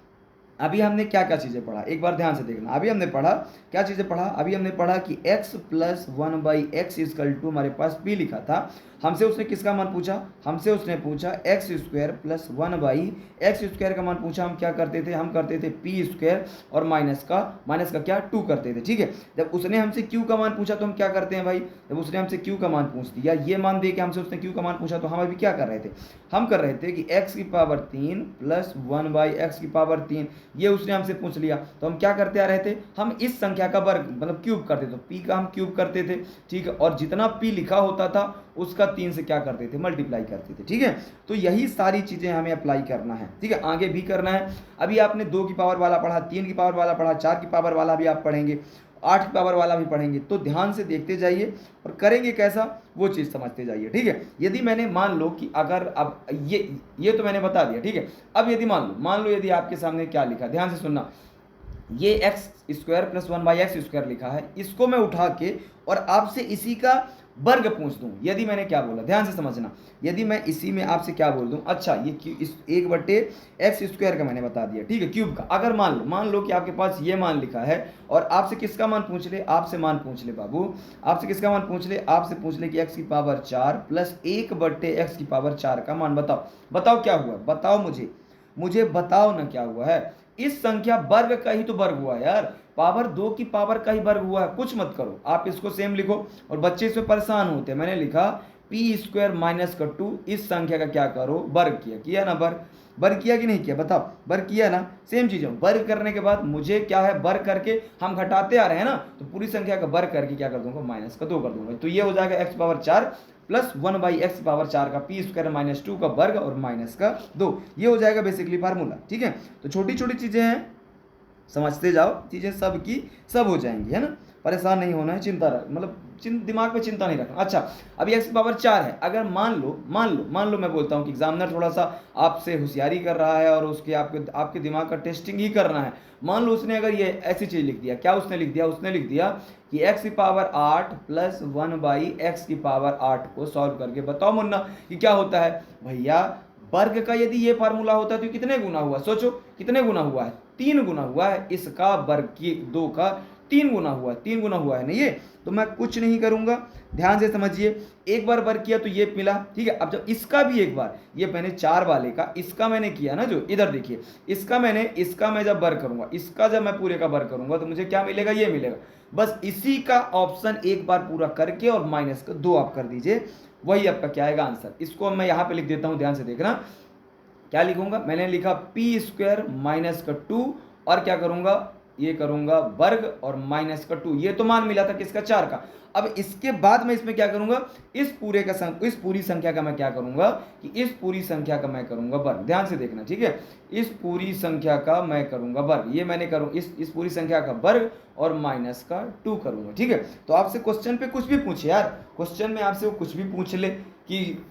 अभी हमने क्या क्या चीज़ें पढ़ा, एक बार ध्यान से देखना। अभी हमने पढ़ा क्या चीज़ें पढ़ा, अभी हमने पढ़ा कि x + 1/x = हमारे पास p लिखा था, हमसे उसने किसका मान पूछा, हमसे उसने पूछा x² + 1/x² का मान पूछा। हम क्या करते थे, हम करते थे p² और माइनस का क्या 2 करते थे, ठीक है। जब उसने हमसे q का मान पूछा तो हम क्या करते हैं भाई, जब उसने हमसे q का मान पूछ दिया, ये मान दे के हमसे उसने q का मान पूछा, तो हम अभी क्या कर रहे थे, हम कर रहे थे कि x की पावर 3 + 1/x की पावर 3, ये उसने हमसे पूछ लिया, तो हम क्या करते आ रहे थे, हम इस संख्या का वर्ग मतलब क्यूब करते, तो p का हम क्यूब करते थे, ठीक है। और जितना p लिखा होता था उसका 3 से क्या करते थे, मल्टीप्लाई करते थे, ठीक है। तो यही सारी चीज़ें हमें अप्लाई करना है, ठीक है, आगे भी करना है। अभी आपने 2 की पावर वाला पढ़ा, 3 की पावर वाला पढ़ा, 4 की पावर वाला भी आप पढ़ेंगे, 8 की पावर वाला भी पढ़ेंगे, तो ध्यान से देखते जाइए और करेंगे कैसा वो चीज़ समझते जाइए, ठीक है। यदि मैंने मान लो कि अगर अब ये तो मैंने बता दिया, ठीक है। अब यदि मान लो यदि आपके सामने क्या लिखा, ध्यान से सुनना, ये x² + 1/x² लिखा है, इसको मैं उठा के और आपसे इसी का वर्ग पूछ दूं, यदि मैंने क्या बोला ध्यान से समझना, यदि मैं इसी में आपसे क्या बोल दूं, अच्छा ये इस 1/x² का मैंने बता दिया, ठीक है, क्यूब का। अगर मान लो कि आपके पास ये मान लिखा है और आपसे किसका मान पूछ ले, आपसे मान पूछ ले बाबू, आपसे किसका मान पूछ ले, आपसे पूछ ले कि x की पावर 4 + 1/x की पावर 4 का मान बताओ क्या हुआ, बताओ मुझे, मुझे बताओ ना क्या हुआ है। इस संख्या वर्ग का ही तो वर्ग हुआ है यार, पावर 2 की पावर का ही वर्ग हुआ है। कुछ मत करो, आप इसको सेम लिखो। और बच्चे इसमें परेशान होते हैं, मैंने लिखा पी स्क्वायर माइनस का 2 इस संख्या का क्या करो, वर्ग किया ना वर्ग। वर्ग किया कि नहीं किया बताओ, वर्ग किया ना। सेम चीज है, वर्ग करने के बाद मुझे क्या है, वर्ग करके हम घटाते आ रहे हैं ना, तो पूरी संख्या का वर्ग करके क्या कर दूंगा, माइनस का 2 कर दूंगा। तो ये हो जाएगा x power 4 plus 1/x power 4 का पी स्क्वायर माइनस 2 का वर्ग और माइनस का 2। ये हो जाएगा बेसिकली फार्मूला। ठीक है, तो छोटी छोटी चीजें हैं, समझते जाओ, चीजें सब की सब हो जाएंगी, है ना। परेशान नहीं होना है, चिंता मतलब दिमाग में चिंता नहीं रखना। अच्छा, अभी एक्स पावर 4 है, अगर मान लो मैं बोलता हूँ कि एग्जामिनर थोड़ा सा आपसे होशियारी कर रहा है और उसके आपके दिमाग का टेस्टिंग ही करना है। मान लो उसने अगर ये ऐसी चीज लिख दिया, क्या उसने लिख दिया, उसने लिख दिया कि एक्स की पावर 8 प्लस 1/x की पावर 8 को सॉल्व करके बताओ मुन्ना कि क्या होता है। भैया वर्ग का यदि ये फार्मूला होता है तो कितने गुना हुआ, सोचो कितने गुना हुआ है, 3 गुना हुआ है। इसका वर्ग की 2 का 3 गुना हुआ है, 3 गुना हुआ है ना ये। तो मैं कुछ नहीं करूंगा, ध्यान से समझिए। एक बार वर्ग किया तो ये मिला, ठीक है। अब जब इसका भी एक बार, ये मैंने 4 वाले का इसका मैंने किया ना, जो इधर देखिए, इसका मैं जब वर्ग करूंगा, इसका जब मैं पूरे का वर्ग करूंगा तो मुझे क्या मिलेगा, ये मिलेगा। बस इसी का ऑप्शन एक बार पूरा करके और माइनस का 2 आप कर दीजिए, वही आपका क्या आएगा आंसर। इसको मैं यहां पे लिख देता हूं, ध्यान से देखना क्या लिखूंगा। मैंने लिखा पी स्क्वायर माइनस का 2 और क्या करूंगा, ये करूंगा वर्ग और माइनस का 2। ये तो मान मिला था किसका, 4 का। अब इसके बाद मैं इसमें क्या करूंगा, इस पूरी संख्या का मैं क्या करूंगा कि इस पूरी संख्या का मैं करूंगा वर्ग। ध्यान से देखना, ठीक है, इस पूरी संख्या का मैं करूंगा वर्ग। ये मैंने करूँ इस पूरी संख्या का वर्ग और माइनस का 2 करूंगा। ठीक है, तो आपसे क्वेश्चन पे कुछ भी पूछे यार, क्वेश्चन में आपसे वो कुछ भी पूछ ले, कि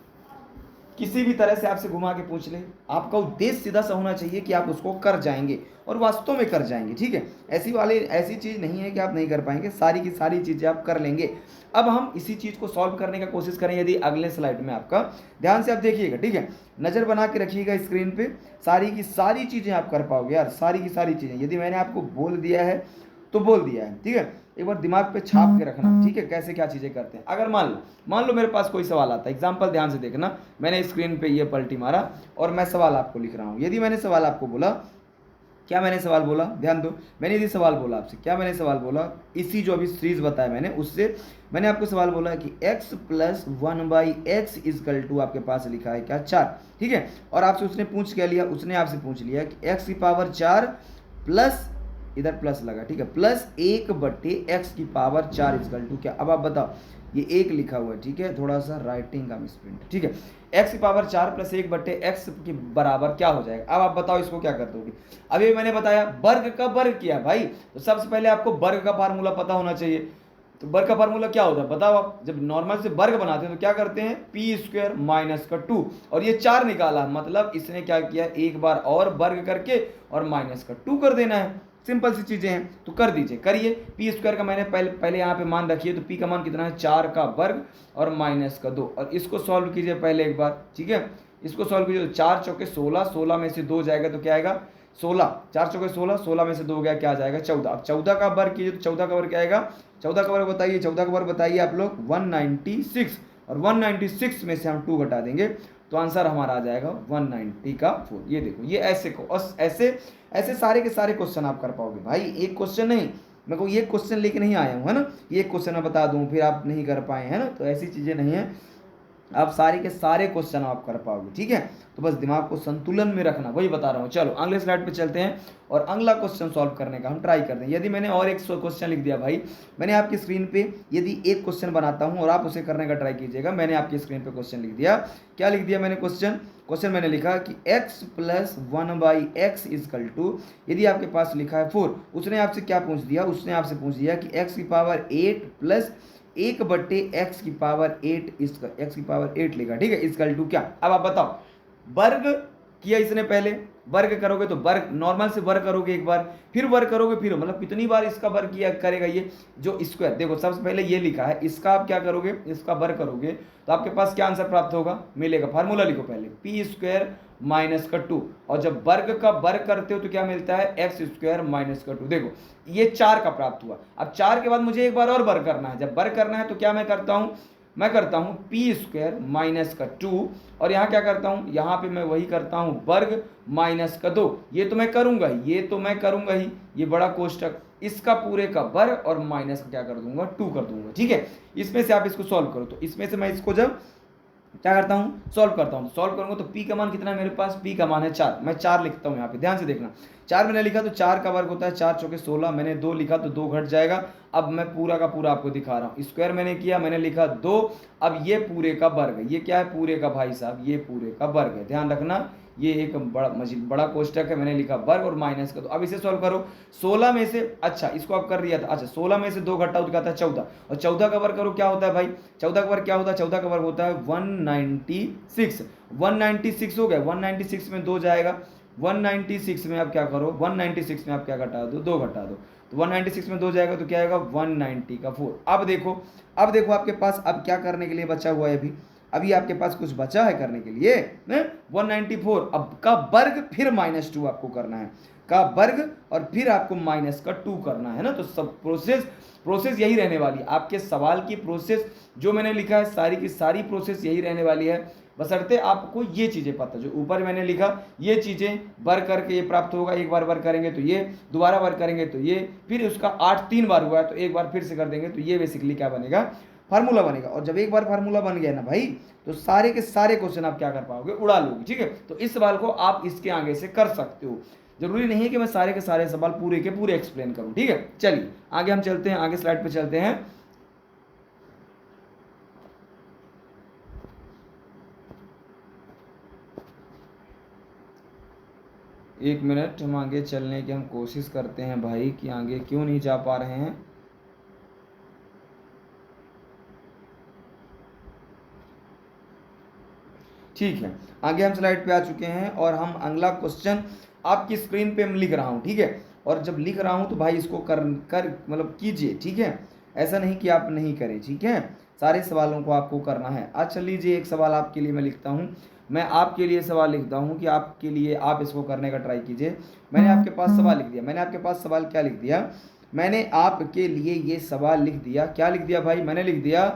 किसी भी तरह से आपसे घुमा के पूछ ले, आपका उद्देश्य सीधा सा होना चाहिए कि आप उसको कर जाएंगे और वास्तव में कर जाएंगे। ठीक है, ऐसी चीज़ नहीं है कि आप नहीं कर पाएंगे, सारी की सारी चीज़ें आप कर लेंगे। अब हम इसी चीज़ को सॉल्व करने का कोशिश करें, यदि अगले स्लाइड में आपका ध्यान से आप देखिएगा। ठीक है, नज़र बना के रखिएगा स्क्रीन पे, सारी की सारी चीज़ें आप कर पाओगे यार, सारी की सारी चीज़ें। यदि मैंने आपको बोल दिया है तो बोल दिया है, ठीक है। एक बार दिमाग पे छाप के रखना, ठीक है, कैसे क्या चीज़ें करते हैं। अगर मान लो मेरे पास कोई सवाल आता है, एग्जाम्पल ध्यान से देखना, मैंने स्क्रीन पे ये पलटी मारा और मैं सवाल आपको लिख रहा हूँ। यदि मैंने सवाल आपको बोला, क्या मैंने सवाल बोला, ध्यान दो, मैंने यदि सवाल बोला आपसे, क्या मैंने सवाल बोला, इसी जो अभी सीरीज बताया मैंने, उससे मैंने आपको सवाल बोला कि x plus 1/x equal to आपके पास लिखा है क्या, 4। ठीक है, और आपसे उसने पूछ क्या लिया, उसने आपसे पूछ लिया कि x की पावर 4 प्लस, इधर प्लस लगा, ठीक है, प्लस 1/x की पावर 4 इजकल टू क्या। अब आप बताओ, ये 1 लिखा हुआ है, ठीक है, थोड़ा सा राइटिंग का मिसप्रिंट, ठीक है। x की पावर 4 प्लस 1/x के बराबर क्या हो जाएगा। अब आप बताओ इसको क्या कर दोगे। अभी मैंने बताया वर्ग का वर्ग किया भाई, तो सबसे पहले आपको वर्ग का फार्मूला पता होना चाहिए। तो वर्ग का फार्मूला क्या होता है बताओ आप, जब नॉर्मल से वर्ग बनाते हैं तो क्या करते हैं, पी स्क्वायर माइनस का 2, और ये 4 निकाला, मतलब इसने क्या किया, एक बार और वर्ग करके और माइनस का 2 कर देना है। सिंपल सी चीजें हैं, तो कर दीजिए, करिए। पी स्क्वायर का मैंने पहले यहाँ पे मान रखिए, तो पी का मान कितना है, 4 का वर्ग और माइनस का 2, और इसको सॉल्व कीजिए पहले एक बार, ठीक है। इसको सॉल्व कीजिए तो 4 चौके 16, 16 में से 2 जाएगा तो क्या आएगा 16, 4 चौके 16, 16 में से 2 गया, क्या आ जाएगा 14। अब 14 का वर्ग कीजिए तो 14 का वर्ग क्या आएगा, 14 का वर्ग बताइए, 14 का वर्ग बताइए आप लोग, 196, और 196 में से हम 2 घटा देंगे तो आंसर हमारा आ जाएगा 190 का 4। ये देखो, ये ऐसे सारे के सारे क्वेश्चन आप कर पाओगे भाई, एक क्वेश्चन नहीं, मैं को ये क्वेश्चन लेके नहीं आया हूँ, है ना, ये क्वेश्चन मैं बता दूँ फिर आप नहीं कर पाए, है ना, तो ऐसी चीज़ें नहीं है, आप सारे के सारे क्वेश्चन आप कर पाओगे। ठीक है, तो बस दिमाग को संतुलन में रखना, वही बता रहा हूँ। चलो अगले स्लाइड पे चलते हैं और अगला क्वेश्चन सॉल्व करने का हम ट्राई करते हैं। यदि मैंने और एक क्वेश्चन लिख दिया भाई, मैंने आपकी स्क्रीन पे यदि एक क्वेश्चन बनाता हूँ और आप उसे करने का ट्राई कीजिएगा। मैंने आपकी स्क्रीन पे क्वेश्चन लिख दिया, क्या लिख दिया मैंने, क्वेश्चन मैंने लिखा कि x plus 1/x equal to, यदि आपके पास लिखा है 4, उसने आपसे क्या पूछ दिया, उसने आपसे पूछ दिया कि x की पावर 8 प्लस 1/x की पावर 8 x की पावर 8 लिखा, ठीक है, इजकल टू क्या। अब आप बताओ, वर्ग किया इसने, पहले वर्ग करोगे तो वर्ग नॉर्मल से वर्ग करोगे एक बार, फिर वर्ग करोगे, फिर मतलब कितनी बार इसका वर्ग किया करेगा ये जो स्क्वायर। देखो सबसे पहले ये लिखा है, इसका आप क्या करोगे, इसका वर्ग करोगे तो आपके पास क्या आंसर प्राप्त होगा, मिलेगा। फार्मूला लिखो पहले, पी स्क्वायर माइनस का 2, और जब वर्ग का वर्ग करते हो तो क्या मिलता है, एक्स स्क्वायर माइनस का 2। देखो ये 4 का प्राप्त हुआ। अब 4 के बाद मुझे एक बार और वर्ग करना है, जब वर्ग करना है तो क्या मैं करता हूँ, मैं करता हूँ पी स्क्वायर माइनस का 2, और यहाँ क्या करता हूँ, यहाँ पे मैं वही करता हूँ वर्ग माइनस का 2। ये तो मैं करूँगा ही, ये तो मैं करूँगा ही, ये बड़ा कोष्टक, इसका पूरे का वर्ग और माइनस का क्या कर दूंगा 2 कर दूंगा। ठीक है, इसमें से आप इसको सॉल्व करो, तो इसमें से मैं इसको जब क्या करता हूँ सॉल्व करता हूँ, सॉल्व करूंगा तो p का मान कितना है मेरे पास, p का मान है 4। मैं 4 लिखता हूँ यहाँ पे, ध्यान से देखना, 4 मैंने लिखा तो 4 का वर्ग होता है 4 चौके 16, मैंने 2 लिखा तो 2 घट जाएगा। अब मैं पूरा का पूरा आपको दिखा रहा हूँ, स्क्वायर मैंने किया, मैंने लिखा 2, अब ये पूरे का वर्ग है, ये क्या है पूरे का भाई साहब, ये पूरे का वर्ग है, ध्यान रखना, ये एक बड़ा कोष्टक है, मैंने लिखा वर्ग और माइनस का। तो अब इसे सॉल्व करो, 16 में से, अच्छा इसको आप कर दिया था, अच्छा 16 में से 2 घटाओ तो क्या था 14, और 14 का वर्ग करो क्या होता है भाई, 14 का वर्ग क्या होता है, 14 का वर्ग होता है 196, 196 हो गया, 196 में 2 जाएगा, 196 में आप क्या करो, 196 में आप क्या घटा दो, 2 घटा दो, तो 196 में 2 जाएगा तो क्या आएगा 190 का 4। अब देखो, अब देखो आपके पास अब क्या करने के लिए बचा हुआ है, अभी आपके पास कुछ बचा है करने के लिए, 194, अब का वर्ग फिर -2 आपको करना है, का वर्ग और फिर आपको माइनस का 2 करना है ना। तो सब प्रोसेस यही रहने वाली है, आपके सवाल की प्रोसेस जो मैंने लिखा है सारी की सारी प्रोसेस यही रहने वाली है, बशर्ते आपको ये चीज़ें पता, जो ऊपर मैंने लिखा ये चीज़ें वर्ग करके ये प्राप्त होगा, एक बार वर्ग करेंगे तो ये, दोबारा वर्ग करेंगे तो ये, फिर उसका 8 3 बार हुआ है तो एक बार फिर से कर देंगे तो ये बेसिकली क्या बनेगा, फार्मूला बनेगा। और जब एक बार फार्मूला बन गया ना भाई, तो सारे के सारे क्वेश्चन आप क्या कर पाओगे, उड़ा लोगे। ठीक है, तो इस सवाल को आप इसके आगे से कर सकते हो, जरूरी नहीं है कि मैं सारे के सारे सवाल पूरे के पूरे एक्सप्लेन करूं। ठीक है, चलिए आगे हम चलते हैं, आगे स्लाइड पे चलते हैं। एक मिनट, हम आगे चलने की हम कोशिश करते हैं भाई, कि आगे क्यों नहीं जा पा रहे हैं। ठीक है, आगे हम स्लाइड पे आ चुके हैं और हम अगला क्वेश्चन आपकी स्क्रीन पे मैं लिख रहा हूँ। ठीक है, और जब लिख रहा हूँ तो भाई इसको कर मतलब कीजिए। ठीक है, ऐसा नहीं कि आप नहीं करें। ठीक है, सारे सवालों को आपको करना है। अच्छा लीजिए, एक सवाल आपके लिए मैं लिखता हूँ, मैं आपके लिए सवाल लिखता हूँ कि आपके लिए आप इसको करने का ट्राई कीजिए। मैंने आपके पास सवाल लिख दिया, मैंने आपके पास सवाल क्या लिख दिया, मैंने आपके लिए ये सवाल लिख दिया, क्या लिख दिया भाई, मैंने लिख दिया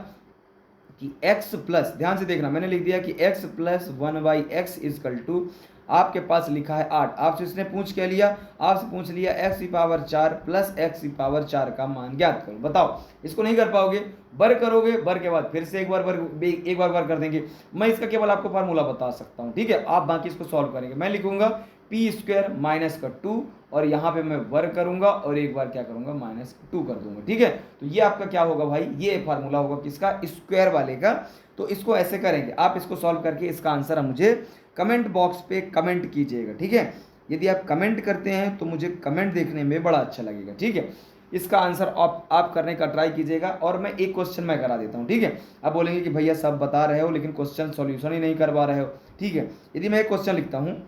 कि x प्लस, ध्यान से देखना, मैंने लिख दिया कि x plus 1/x equal to, आपके पास लिखा है 8, आपसे इसने पूछ क्या लिया, आपसे पूछ लिया x की पावर 4 प्लस x की पावर 4 का मान ज्ञात करो। बताओ, इसको नहीं कर पाओगे, वर्ग करोगे, वर्ग के बाद फिर से एक बार वर्ग कर देंगे। मैं इसका केवल आपको फार्मूला बता सकता हूँ। ठीक है, आप बाकी इसको सॉल्व करेंगे। मैं लिखूंगा पी स्क्वायर माइनस का 2, और यहाँ पे मैं वर्ग करूंगा और एक बार क्या करूंगा -2 कर दूंगा। ठीक है, तो ये आपका क्या होगा भाई, ये फार्मूला होगा किसका, स्क्वायर वाले का। तो इसको ऐसे करेंगे, आप इसको सॉल्व करके इसका आंसर मुझे कमेंट बॉक्स पे कमेंट कीजिएगा। ठीक है, यदि आप कमेंट करते हैं तो मुझे कमेंट देखने में बड़ा अच्छा लगेगा। ठीक है, इसका आंसर आप करने का ट्राई कीजिएगा, और मैं एक क्वेश्चन मैं करा देता हूँ। ठीक है, आप बोलेंगे कि भैया सब बता रहे हो लेकिन क्वेश्चन सॉल्यूशन ही नहीं कर पा रहे हो। ठीक है, यदि मैं एक क्वेश्चन लिखता हूँ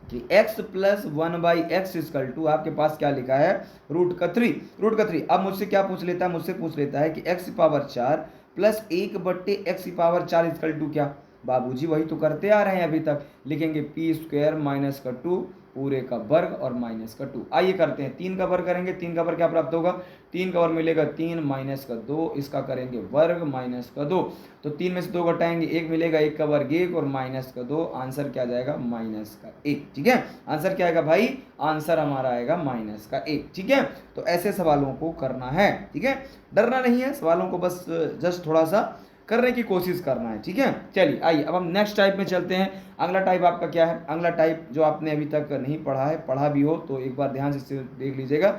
कि x plus 1/x equal to, आपके पास क्या लिखा है, √3। अब मुझसे क्या पूछ लेता है, मुझसे पूछ लेता है कि x की पावर 4 प्लस 1/x की पावर 4 इजकल टू क्या, बाबूजी वही तो करते आ रहे हैं अभी तक, लिखेंगे पी स्क्वायर माइनस का 2 पूरे का वर्ग और माइनस का 2। आइए करते हैं, 3 का वर्ग करेंगे, 3 का वर्ग क्या प्राप्त होगा, 3 का वर्ग मिलेगा 3 माइनस का 2, इसका करेंगे वर्ग माइनस का 2, तो 3 में से 2 घटाएंगे 1 मिलेगा, 1 का वर्ग 1 और माइनस का 2, आंसर क्या जाएगा माइनस का 1। ठीक है, आंसर क्या आएगा भाई, आंसर हमारा आएगा माइनस का 1। ठीक है, तो ऐसे सवालों को करना है। ठीक है, डरना नहीं है, सवालों को बस जस्ट थोड़ा सा करने की कोशिश करना है। ठीक है, चलिए आइए अब हम नेक्स्ट टाइप में चलते हैं। अगला टाइप आपका क्या है, अगला टाइप जो आपने अभी तक नहीं पढ़ा है, पढ़ा भी हो तो एक बार ध्यान से देख लीजिएगा,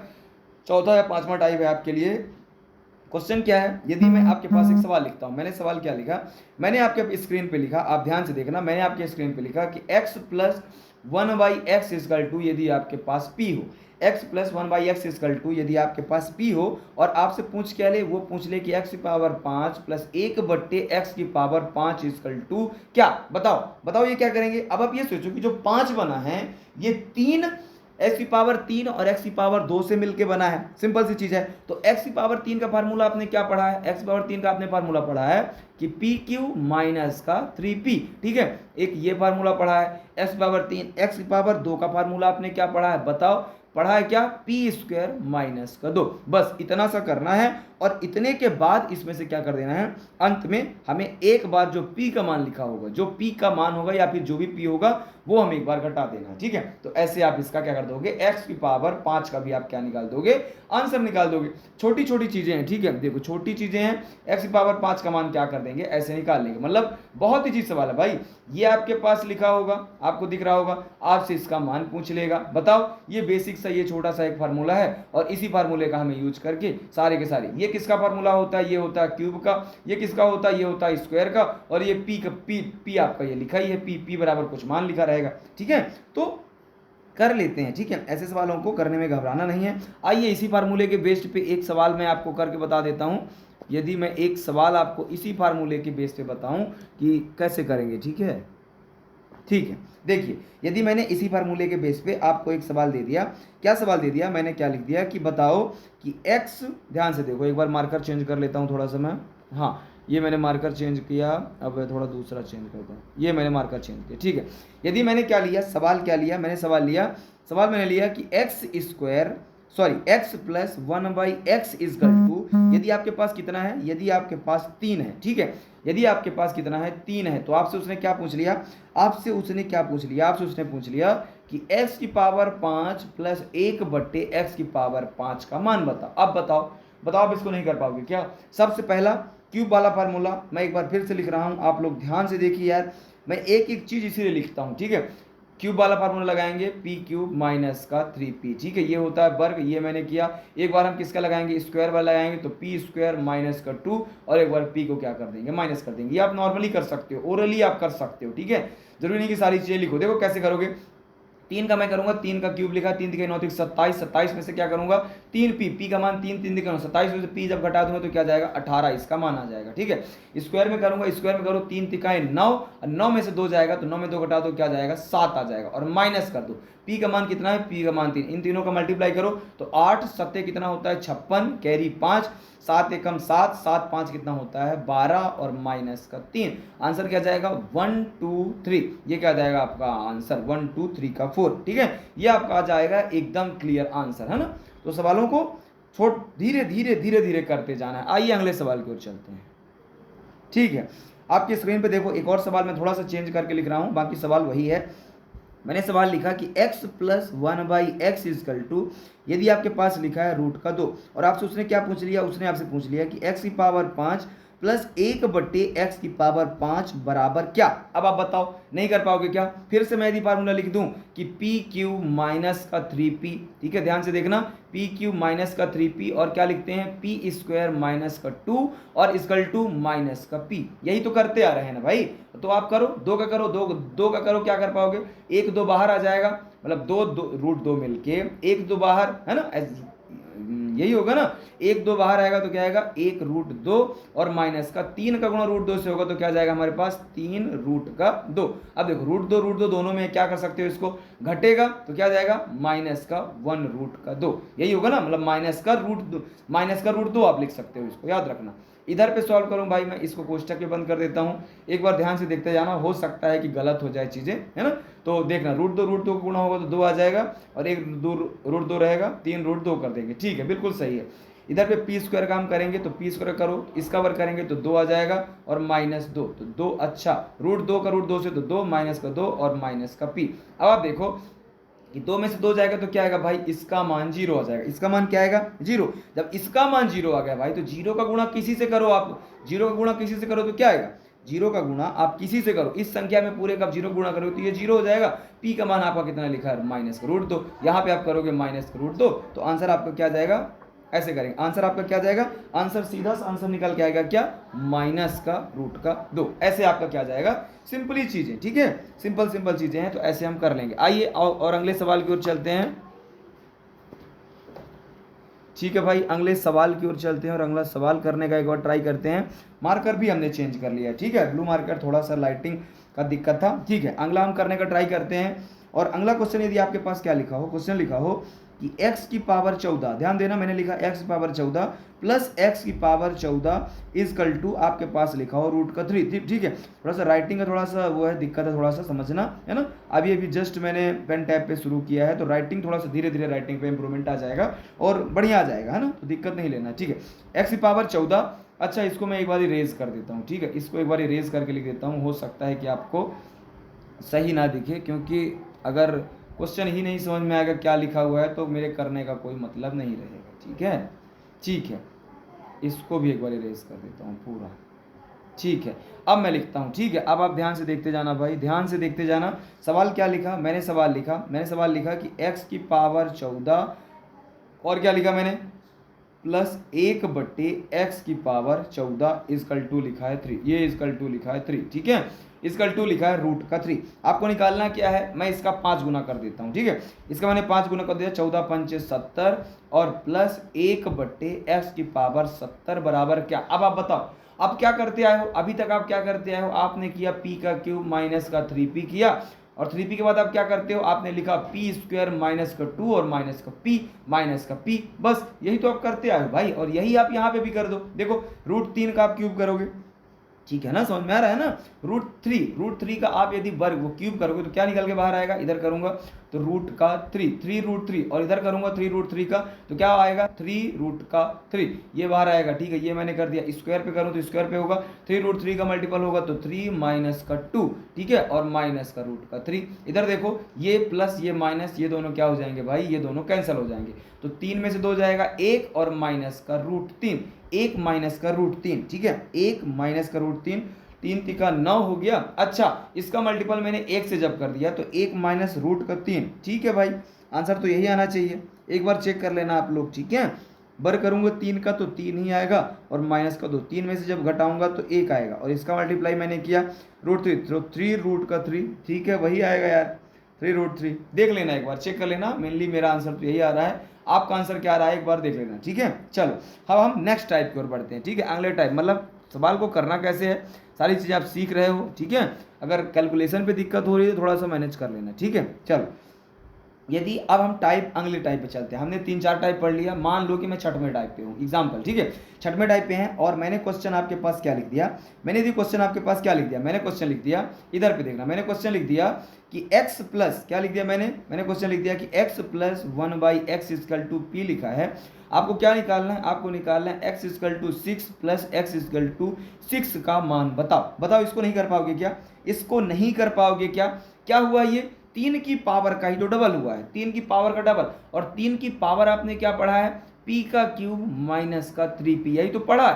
चौथा या पांचवा टाइप है आपके लिए। क्वेश्चन क्या है, यदि मैं आपके पास एक सवाल लिखता हूं, मैंने सवाल क्या लिखा, मैंने आपके स्क्रीन पे लिखा, आप ध्यान से देखना, मैंने आपके स्क्रीन पे लिखा कि x plus 1/x equal to, यदि आपके पास p हो, x plus 1/x equal to यदि आपके पास p हो, और आपसे पूछ क्या ले, वो पूछ ले कि x की पावर 5 प्लस 1/x की पावर 5 इजकल टू क्या, बताओ ये क्या करेंगे। अब आप ये सोचो कि जो 5 बना है ये 3 x की पावर 3 और x की पावर 2 से मिलके बना है, सिंपल सी चीज है। तो x की पावर 3 का फार्मूला आपने क्या पढ़ा है, x की पावर 3 का आपने फार्मूला पढ़ा है कि PQ माइनस का 3P। ठीक है, एक ये फार्मूला पढ़ा है, x की पावर 3, x की पावर 2 का फार्मूला आपने क्या पढ़ा है, बताओ, पढ़ा है क्या, पी स्क्वायर माइनस का 2। बस इतना सा करना है और इतने के बाद इसमें से क्या कर देना है, अंत में हमें एक बार जो p का मान लिखा होगा, जो p का मान होगा या फिर जो भी p होगा वो हमें एक बार घटा देना है। ठीक है, तो ऐसे आप इसका क्या कर दोगे, x की पावर 5 का भी आप क्या निकाल दोगे, आंसर निकाल दोगे। छोटी छोटी चीजें हैं, ठीक है, देखो छोटी चीजें हैं, x की पावर 5 का मान क्या कर देंगे, ऐसे निकाल लेंगे। मतलब बहुत ही चीज सवाल है भाई, ये आपके पास लिखा होगा, आपको दिख रहा होगा, आपसे इसका मान पूछ लेगा, बताओ। ये बेसिक सा ये छोटा सा एक फार्मूला है और इसी फार्मूले का हमें यूज करके सारे के सारे, ये किसका फार्मूला होता है, ये होता है क्यूब का, ये किसका होता है, ये होता है स्क्वायर का, और ये पी का पी आपका ये लिखा ही है, पी बराबर कुछ मान लिखा रहेगा। ठीक है, तो कर लेते हैं। ठीक है, ऐसे सवालों को करने में घबराना नहीं है। आइए इसी फार्मूले के बेस्ड पे एक सवाल मैं आपको करके बता देता हूं। यदि मैं एक सवाल आपको इसी फार्मूले के बेस पे बताऊं कि कैसे करेंगे, ठीक है, ठीक है, देखिए यदि मैंने इसी फार्मूले के बेस पे आपको एक सवाल दे दिया, क्या सवाल दे दिया, मैंने क्या लिख दिया कि बताओ कि x, ध्यान से देखो, एक बार मार्कर चेंज कर लेता हूं थोड़ा सा मैं, हाँ ये मैंने मार्कर चेंज किया, अब थोड़ा दूसरा चेंज करता हूँ, ये मैंने मार्कर चेंज किया। ठीक है, यदि मैंने क्या लिया, सवाल क्या लिया, मैंने सवाल मैंने लिया कि x plus 1/x equal to, यदि आपके पास कितना है, यदि आपके पास 3 है, ठीक है, यदि आपके पास कितना है, 3 है, तो आपसे उसने क्या पूछ लिया, आपसे उसने पूछ लिया कि x की पावर 5 प्लस 1/x की पावर 5 का मान बताओ। अब बताओ आप इसको नहीं कर पाओगे क्या। सबसे पहला क्यूब वाला फार्मूला मैं एक बार फिर से लिख रहा हूं, आप लोग ध्यान से देखिए यार, मैं एक एक चीज इसीलिए लिखता हूं। ठीक है, क्यूब वाला फार्मूला लगाएंगे पी क्यूब माइनस का 3p, ठीक है, ये होता है वर्ग, ये मैंने किया। एक बार हम किसका लगाएंगे, स्क्वायर वाला लगाएंगे, तो पी स्क्वायर माइनस का 2, और एक बार पी को क्या कर देंगे, माइनस कर देंगे। ये आप नॉर्मली कर सकते हो, ओरली आप कर सकते हो। ठीक है, जरूरी नहीं कि सारी चीजें लिखो। देखो कैसे करोगे, 3 का मैं करूंगा, 3 का क्यूब लिखा, 3 3 9 27, 27 में से क्या करूंगा, 3p का मान 3 3 9, 27 में से p जब घटा दूंगा तो क्या जाएगा, 18, इसका मान आ जाएगा। ठीक है, स्क्वायर में करूंगा, स्क्वायर में करो, 3 तिकाए 9, 9 में से 2 जाएगा तो 9 में 2 घटा दो, क्या जाएगा, 7 आ जाएगा, और माइनस कर दो, p का मान कितना है, p का मान 3, इन तीनों का मल्टीप्लाई करो तो 8 7 कितना होता है, 56, कैरी 5, 7 एकम 7, 7 5 कितना होता है, 12, और माइनस का 3, आंसर क्या जाएगा, 1 2 3, ये क्या जाएगा आपका आंसर, 1 2 3 का 4। ठीक है, ये आपका आ जाएगा एकदम क्लियर आंसर, है ना। तो सवालों को धीरे धीरे करते जाना है। आइए अगले सवाल की ओर चलते हैं। ठीक है, आपकी स्क्रीन पे देखो एक और सवाल मैं थोड़ा सा चेंज करके लिख रहा हूं, बाकी सवाल वही है। मैंने सवाल लिखा कि x plus 1/x equal to, यदि आपके पास लिखा है रूट का 2, और आपसे उसने क्या पूछ लिया, उसने आपसे पूछ लिया कि x की पावर 5 प्लस 1/x की पावर 5 बराबर क्या। अब आप बताओ, नहीं कर पाओगे क्या। फिर से मैं यदि फार्मूला लिख दूं कि पी क्यूब माइनस का 3p, ठीक है, ध्यान से देखना, पी क्यूब माइनस का 3p, और क्या लिखते हैं, पी स्क्वायर माइनस का 2 और इक्वल टू माइनस का p, यही तो करते आ रहे हैं ना भाई। तो आप करो, 2 का करो, 2 का करो, क्या कर पाओगे, 1 2 बाहर आ जाएगा, मतलब 2 रूट 2 मिलके 1 2 बाहर, है ना, यही होगा ना, 1 2 बाहर आएगा तो क्या आएगा, 1 रूट 2, और माइनस का 3 का गुणा रूट 2 से होगा तो क्या जाएगा हमारे पास, 3 रूट का 2। अब देखो रूट 2 दोनों में क्या कर सकते हो, इसको घटेगा तो क्या जाएगा, माइनस का 1 रूट का 2, यही होगा ना, मतलब माइनस का रूट 2 आप लिख सकते हो, इसको याद रखना। इधर पे सॉल्व करूं भाई, मैं इसको कोष्टक में बंद कर देता हूं, एक बार ध्यान से देखते जाना, हो सकता है कि गलत हो जाए चीजें, है ना। तो देखना, रूट दो का गुणा होगा तो 2 आ जाएगा, और 1 रूट 2 रहेगा, 3 रूट 2 कर देंगे। ठीक है, बिल्कुल सही है। इधर पे पी स्क्वायर काम करेंगे तो पी स्क्वायर करो, इसका वर्ग करेंगे तो 2 आ जाएगा, और माइनस 2, तो 2, अच्छा, रूट 2 का रूट 2 से तो 2, माइनस का 2, और माइनस का पी। अब आप देखो कि 2 में से 2 जाएगा तो क्या आएगा भाई, इसका मान 0 आ जाएगा, इसका मान क्या आएगा, 0। जब इसका मान 0 आ गया भाई, तो 0 का गुणा किसी से करो, आप 0 का गुणा किसी से करो तो क्या आएगा, 0 का गुणा आप किसी से करो, इस संख्या में पूरे का 0 गुणा करोगे तो ये 0 हो जाएगा। p का मान आपका कितना लिखा है, माइनस का रूट 2, यहाँ पे आप करोगे माइनस का रूट 2, तो आंसर आपका क्या जाएगा, ऐसे करेंगे, आंसर आपका क्या जाएगा, आंसर सीधा सा आंसर निकल के आएगा क्या, माइनस का रूट का 2, ऐसे आपका क्या जाएगा। सिंपली चीजें, ठीक है, सिंपल चीजें हैं, तो ऐसे हम कर लेंगे। आइए और अगले सवाल की ओर चलते हैं। ठीक है भाई, अगले सवाल की ओर चलते हैं और अगला सवाल करने का एक बार ट्राई करते हैं। मार्कर भी हमने चेंज कर लिया है, ठीक है, ब्लू मार्कर थोड़ा सा लाइटिंग का दिक्कत था। ठीक है, अगला हम करने का ट्राई करते हैं। और अगला क्वेश्चन यदि आपके पास क्या लिखा हो, क्वेश्चन लिखा हो कि x की पावर 14, ध्यान देना मैंने लिखा x की पावर 14 प्लस x की पावर 14 इजकल टू आपके पास लिखा हो रूट का 3, ठीक है। थोड़ा सा राइटिंग का थोड़ा सा वो है दिक्कत है, थोड़ा सा समझना है ना। अभी अभी जस्ट मैंने पेन टैप पे शुरू किया है, तो राइटिंग थोड़ा सा धीरे धीरे राइटिंग पे इंप्रूवमेंट आ जाएगा और बढ़िया आ जाएगा, है ना, तो दिक्कत नहीं लेना, ठीक है। x की पावर 14, अच्छा इसको मैं एक बार इरेज कर देता हूँ, ठीक है, इसको एक बार इरेज करके लिख देता हूँ। हो सकता है कि आपको सही ना दिखे, क्योंकि अगर क्वेश्चन ही नहीं समझ में आएगा क्या लिखा हुआ है तो मेरे करने का कोई मतलब नहीं रहेगा, ठीक है। ठीक है, इसको भी एक बार इरेज कर देता हूँ पूरा, ठीक है। अब मैं लिखता हूँ, ठीक है। अब आप ध्यान से देखते जाना भाई, ध्यान से देखते जाना। सवाल क्या लिखा, मैंने सवाल लिखा कि x की पावर 14 और क्या लिखा मैंने प्लस 1/x की पावर 14 इजकल टू लिखा है 3, ये इजकल टू लिखा है 3, ठीक है, इजकल टू लिखा है रूट का 3। आपको निकालना क्या है, मैं इसका 5 गुना कर देता हूँ, ठीक है। इसका मैंने 5 गुना कर दिया, 14 पंचे 70 और प्लस 1/x की पावर 70 बराबर क्या। अब आप बताओ, अब क्या करते आए हो, अभी तक आप क्या करते आए हो, आपने किया p का क्यूब माइनस का 3p किया, और 3p के बाद आप क्या करते हो, आपने लिखा p स्क्वायर माइनस का 2 और माइनस का p माइनस का p, बस यही तो आप करते आए हो भाई। और यही आप यहाँ पे भी कर दो, देखो रूट 3 का आप क्यूब करोगे, ठीक है ना, समझ में आ रहा है ना। रूट थ्री का आप यदि वर्ग वो क्यूब करोगे तो क्या निकल के बाहर आएगा, इधर करूंगा तो रूट का 3 रूट 3 और इधर करूंगा 3 रूट 3 का, तो क्या आएगा 3 रूट का 3, ये बाहर आएगा, ठीक है। ये मैंने कर दिया, स्क्वायर पे करूँ तो स्क्वायर पे होगा, 3 रूट 3 का मल्टीपल होगा तो 3 माइनस का 2, ठीक है, और माइनस का रूट का 3। इधर देखो ये प्लस ये माइनस, ये दोनों क्या हो जाएंगे भाई, ये दोनों कैंसिल हो जाएंगे, तो 3 में से 2 जाएगा 1 और माइनस का रूट 3, 1 माइनस का रूट 3, ठीक है, 1 माइनस का रूट 3, 3 तिका 9 हो गया। अच्छा इसका मल्टीपल मैंने 1 से जब कर दिया तो 1 माइनस रूट का 3, ठीक है भाई, आंसर तो यही आना चाहिए, एक बार चेक कर लेना आप लोग, ठीक है। बर करूंगा 3 का तो 3 ही आएगा और माइनस का 2, 3 में से जब घटाऊंगा तो 1 आएगा, और इसका मल्टीप्लाई मैंने किया रूट 3 तो 3 रूट का 3, ठीक है, वही आएगा यार 3 रूट 3। देख लेना एक बार, चेक कर लेना, मेनली मेरा आंसर तो यही आ रहा है, आपका आंसर क्या आ रहा है एक बार देख लेना, ठीक है। चलो अब हम नेक्स्ट टाइप की ओर बढ़ते हैं, ठीक है, अगले टाइप, मतलब सवाल को करना कैसे है, सारी चीज़ें आप सीख रहे हो, ठीक है। अगर कैलकुलेशन पे दिक्कत हो रही है तो थोड़ा सा मैनेज कर लेना, ठीक है। चलो यदि अब हम टाइप अगले टाइप पे चलते हैं, हमने 3-4 टाइप पढ़ लिया, मान लो कि मैं छठवें टाइप पे हूँ, एग्जाम्पल, ठीक है, छठवें टाइप पे हैं और मैंने क्वेश्चन आपके पास क्या लिख दिया, मैंने यदि क्वेश्चन आपके पास क्या लिख दिया, मैंने क्वेश्चन लिख दिया, इधर पे देखना, मैंने क्वेश्चन लिख दिया कि x प्लस क्या लिख दिया मैंने क्वेश्चन लिख दिया कि x plus 1/x equal to p लिखा है। आपको क्या निकालना है, आपको निकालना है x equal to 6 plus x equal to 6 का मान बताओ, इसको नहीं कर पाओगे क्या, इसको नहीं कर पाओगे क्या, क्या हुआ, ये 3 की पावर का ही तो डबल हुआ है, 3 की पावर का डबल, और 3 की पावर आपने क्या पढ़ा है, p का क्यूब माइनस का 3p, यही तो पढ़ा,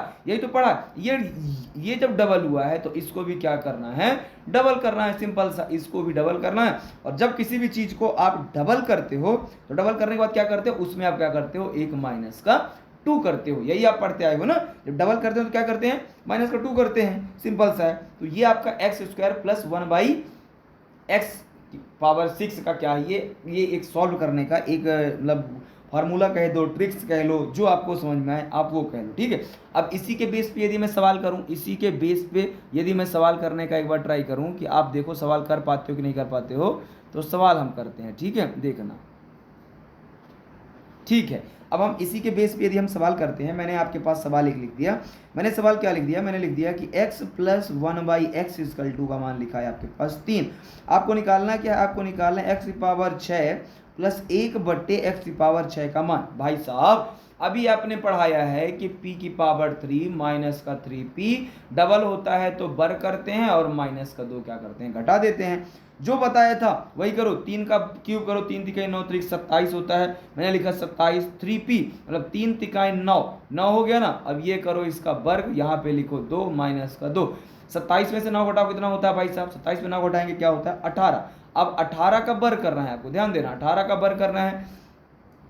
ये जब डबल हुआ है तो इसको भी क्या करना है, डबल करना है, सिंपल सा, इसको भी डबल करना है। और जब किसी भी चीज को आप डबल करते हो तो डबल करने के बाद क्या करते हो, उसमें आप क्या करते हो, एक माइनस का 2 करते हो, यही आप पढ़ते आए हो ना, जब डबल करते हो तो क्या करते हैं, माइनस का 2 करते हैं, सिंपल सा है। तो ये आपका x square plus 1/x power 6 का क्या है, ये एक सॉल्व करने का एक मतलब फार्मूला कह दो, ट्रिक्स कह लो, जो आपको समझ में आए आप वो कह लो, ठीक है। अब इसी के बेस पे यदि मैं सवाल करूं, इसी के बेस पे यदि मैं सवाल करने का एक बार ट्राई करूं कि आप देखो सवाल कर पाते हो कि नहीं कर पाते हो, तो सवाल हम करते हैं, ठीक है, देखना, ठीक है। अब हम इसी के बेस पे यदि हम सवाल करते हैं, मैंने आपके पास सवाल एक लिख दिया, मैंने सवाल क्या लिख दिया, मैंने लिख दिया कि x plus 1/x equal to का मान लिखा है आपके पास 3, आपको निकालना क्या है, आपको निकालना है x की पावर 6 प्लस 1/x की पावर 6 का मान। भाई साहब अभी आपने पढ़ाया है कि p की पावर 3 माइनस का 3p डबल होता है तो बर करते हैं और माइनस का 2 क्या करते हैं, घटा देते हैं, जो बताया था वही करो, 3 का क्यूब करो, 3 तिकाई 9 त्रिक 27 होता है, मैंने लिखा 27 3p मतलब 3 तिकाई 9 हो गया ना। अब ये करो इसका वर्ग, यहाँ पे लिखो 2 माइनस का 2, 27 में से 9 घटाओ कितना होता है भाई साहब, 27 में 9 घटाएंगे क्या होता है 18। अब 18 का वर्ग करना है आपको, ध्यान देना, 18 का वर्ग करना है,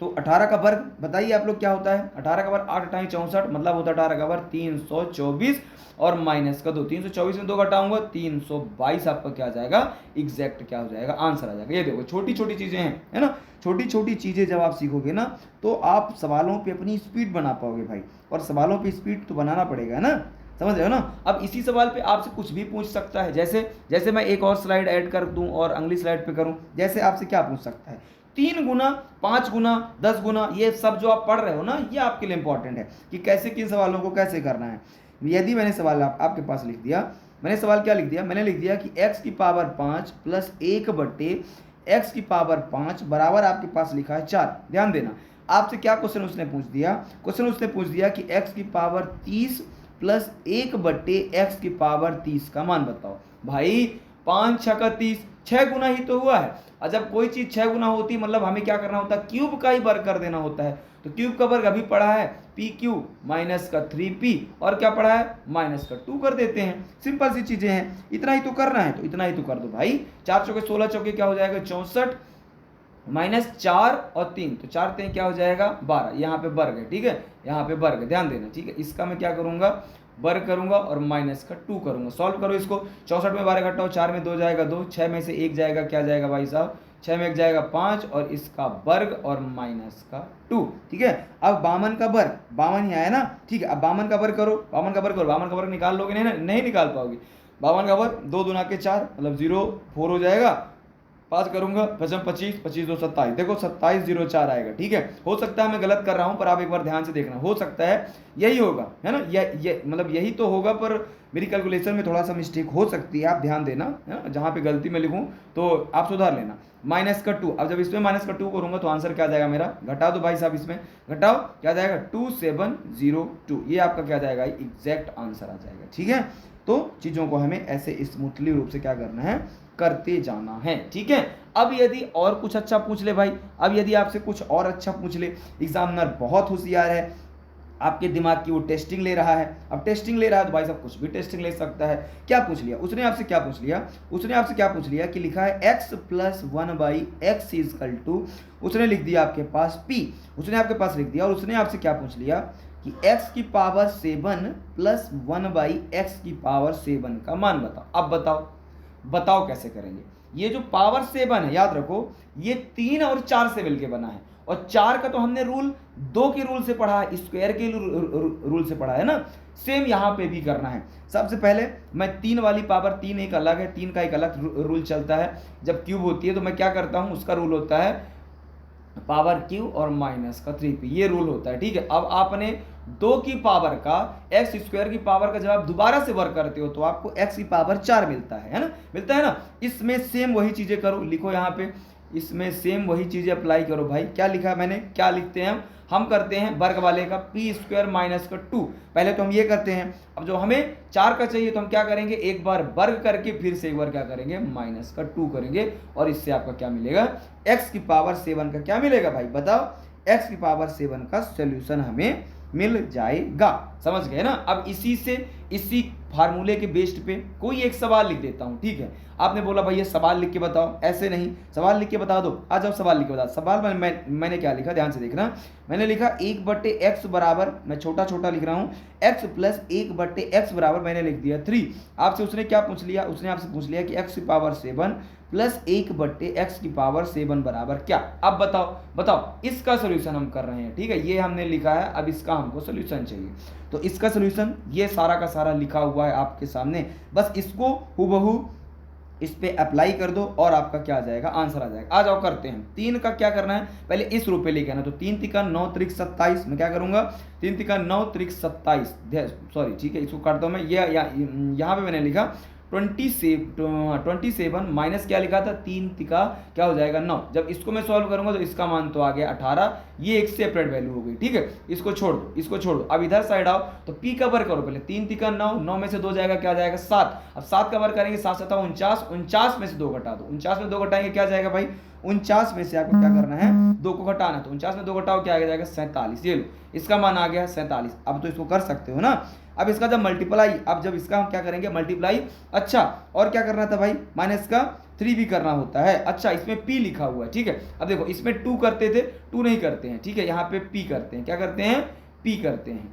तो 18 का वर्ग बताइए आप लोग क्या होता है, 18 का वर्ग 8 × 64 मतलब होता है 18 का वर्ग 324 और माइनस का 2, 324 में 2 घटाऊंगा 322, आपका क्या आ जाएगा, एग्जैक्ट क्या हो जाएगा, आंसर आ जाएगा। ये देखो छोटी छोटी चीजें हैं, है ना, छोटी छोटी चीजें जब आप सीखोगे ना तो आप सवालों पे अपनी स्पीड बना पाओगे भाई, और सवालों पे स्पीड तो बनाना पड़ेगा ना, समझ रहे हो ना। अब इसी सवाल पे आपसे कुछ भी पूछ सकता है, जैसे जैसे मैं एक और स्लाइड ऐड कर दूं और अगली स्लाइड पे करूं, जैसे आपसे क्या पूछ सकता है, 3 गुना, 5 गुना, 10 गुना, ये सब जो आप पढ़ रहे हो ना, ये आपके लिए इंपॉर्टेंट है कि कैसे किन सवालों को कैसे करना है। यदि मैंने सवाल आपके पास लिख दिया, मैंने सवाल क्या लिख दिया, मैंने लिख दिया कि x की पावर 5 प्लस 1 बट्टे x की पावर 5 बराबर आपके पास लिखा है 4। ध्यान देना, आपसे क्या क्वेश्चन उसने पूछ दिया, क्वेश्चन उसने पूछ दिया कि x की पावर 30 प्लस 1 बट्टे x की पावर 30 का मान बताओ। भाई 5 6 का 30, 6 गुना ही तो हुआ है। और जब कोई चीज 6 गुना होती है मतलब हमें क्या करना होता है, क्यूब का ही वर्ग कर देना होता है। तो क्यूब का वर्ग अभी पढ़ा है पी क्यू माइनस का 3p, और क्या पढ़ा है माइनस का 2 कर देते हैं। सिंपल सी चीजें हैं, इतना ही तो करना है, तो इतना ही तो कर दो भाई। 4 चौके 16 चौके क्या हो जाएगा 64 माइनस 4 और 3, तो 4 3 क्या हो जाएगा 12। यहाँ पे वर्ग है, ठीक है, यहाँ पे वर्ग, ध्यान देना, ठीक है। इसका मैं क्या करूंगा, वर्ग करूंगा और माइनस का 2 करूंगा। सॉल्व करो इसको, 64 में 12 घटाओ, 4 में 2 जाएगा 2, 6 में से 1 जाएगा, क्या जाएगा भाई साहब, 6 में 1 जाएगा 5, और इसका वर्ग और माइनस का 2, ठीक है। अब 52 का वर्ग, 52 ही आया ना, ठीक है। अब 52 का वर्ग करो, 52 का वर्ग करो, 52 का वर्ग निकाल लोगे नहीं ना, नहीं निकाल पाओगे। 52 का वर्ग 2 दूना के 4 मतलब 0 4 हो जाएगा, 5 करूंगा 25 25 2 27, देखो 2704 आएगा, ठीक है। हो सकता है मैं गलत कर रहा हूं, पर आप एक बार ध्यान से देखना, हो सकता है यही होगा, है ना, ये मतलब यही तो होगा, पर मेरी कैलकुलेशन में थोड़ा सा मिस्टेक हो सकती है, आप ध्यान देना, है ना, जहां पे गलती में लिखूं तो आप सुधार लेना। माइनस का 2, अब जब इसमें माइनस का 2 करूंगा तो आंसर क्या जाएगा मेरा, घटा दो भाई साहब, इसमें घटाओ, क्या जाएगा 2702, ये आपका क्या जाएगा, एग्जैक्ट आंसर आ जाएगा, ठीक है। तो चीजों को हमें ऐसे स्मूथली रूप से क्या करना है, करते जाना है, ठीक है। अब यदि और कुछ अच्छा पूछ ले भाई, अब यदि आपसे कुछ और अच्छा पूछ ले, एग्जामिनर बहुत होशियार है, आपके दिमाग की वो टेस्टिंग ले रहा है। अब टेस्टिंग ले रहा है तो भाई साहब कुछ भी टेस्टिंग ले सकता है। क्या पूछ लिया उसने आपसे, क्या पूछ लिया उसने आपसे, क्या पूछ लिया कि लिखा है x plus 1/x equal to, उसने लिख दिया आपके पास p, उसने आपके पास लिख दिया, और उसने आपसे क्या पूछ लिया कि x की पावर 7 प्लस 1/x की पावर 7 का मान बताओ। अब बताओ कैसे करेंगे। ये जो पावर 7 है, याद रखो, ये 3 और 4 से मिलके बना है, और 4 का तो हमने रूल 2 के रूल से पढ़ा है, स्क्वायर के रूल से पढ़ा है ना। सेम यहाँ पे भी करना है। सबसे पहले मैं 3 वाली पावर, 3 एक अलग है, 3 का एक अलग रूल चलता है। जब क्यूब होती है तो मैं क्या करता हूँ, उसका रूल होता है पावर क्यू और माइनस का 3p, ये रूल होता है, ठीक है। अब आपने 2 की पावर का एक्स स्क्वायर की पावर का जब आप दोबारा से वर्क करते हो तो आपको x की पावर 4 मिलता है ना, मिलता है ना। इसमें सेम वही चीजें करो, लिखो यहाँ पे, इसमें सेम वही चीजें अप्लाई करो भाई। क्या लिखा है मैंने, क्या लिखते हैं हम करते हैं वर्ग वाले का p स्क्वायर माइनस का 2, पहले तो हम ये करते हैं। अब जो हमें 4 का चाहिए तो हम क्या करेंगे, एक बार वर्ग करके फिर से एक बार क्या करेंगे माइनस का 2 करेंगे, और इससे आपका क्या मिलेगा, x की पावर 7 का क्या मिलेगा भाई बताओ, x की पावर 7 का सोल्यूशन हमें मिल जाएगा। समझ गए ना। अब इसी फार्मूले के बेस्ड पे कोई एक सवाल लिख देता हूं, ठीक है। आपने बोला भैया सवाल लिख के बताओ, ऐसे नहीं, सवाल लिख के बता दो, आ जाओ सवाल लिख के बता। सवाल मैंने क्या लिखा, ध्यान से देखना, मैंने लिखा 1/x बराबर, मैं छोटा छोटा लिख रहा हूं, x प्लस 1/x बराबर मैंने लिख दिया 3। आपसे उसने क्या पूछ लिया, उसने आपसे पूछ लिया कि x की पावर 7 प्लस 1/x की पावर 7 बराबर क्या। अब बताओ इसका सोल्यूशन हम कर रहे हैं, ठीक है। ये हमने लिखा है, अब इसका हमको सोल्यूशन चाहिए। तो इसका सोल्यूशन ये सारा का सारा लिखा हुआ है आपके सामने, बस इसको हूबहू इस पे अप्लाई कर दो और आपका क्या आ जाएगा, आंसर आ जाएगा। आ जाओ करते हैं। 3 का क्या करना है, पहले इस रूप पे लेके आना। तो 3 तिका 9 त्रिक 27, मैं क्या करूंगा 3 तिका 9 त्रिक 27, सॉरी ठीक है, इसको काटता हूं मैं। ये यहाँ पे मैंने लिखा 27 माइनस क्या लिखा था 3 तिका क्या हो जाएगा 9। जब इसको मैं सॉल्व करूंगा तो इसका मान तो आ गया 18, ये एक सेपरेट वैल्यू हो गई, ठीक है। इसको छोड़ दो। अब इधर साइड आओ तो p का वर्ग करो पहले। 3 तिका 9, 9 में से 2 जाएगा, क्या जाएगा 7। अब 7 का वर्ग करेंगे, 7 7 49, 49 में से 2 घटा दो। 49 में 2 घटाएंगे क्या जाएगा भाई, 49 में से आपको क्या करना है 2 को घटाना। तो 49 में 2 घटाओ क्या आ जाएगा 47। ये लो, इसका मान आ गया 47। अब तो इसको कर सकते हो ना। अब इसका जब मल्टीप्लाई, अब जब इसका हम क्या करेंगे मल्टीप्लाई, अच्छा और क्या करना था भाई, माइनस का 3 भी करना होता है। अच्छा इसमें p लिखा हुआ है, ठीक है। अब देखो इसमें 2 करते थे, 2 नहीं करते हैं, ठीक है। यहाँ पे p करते हैं, क्या करते हैं p करते हैं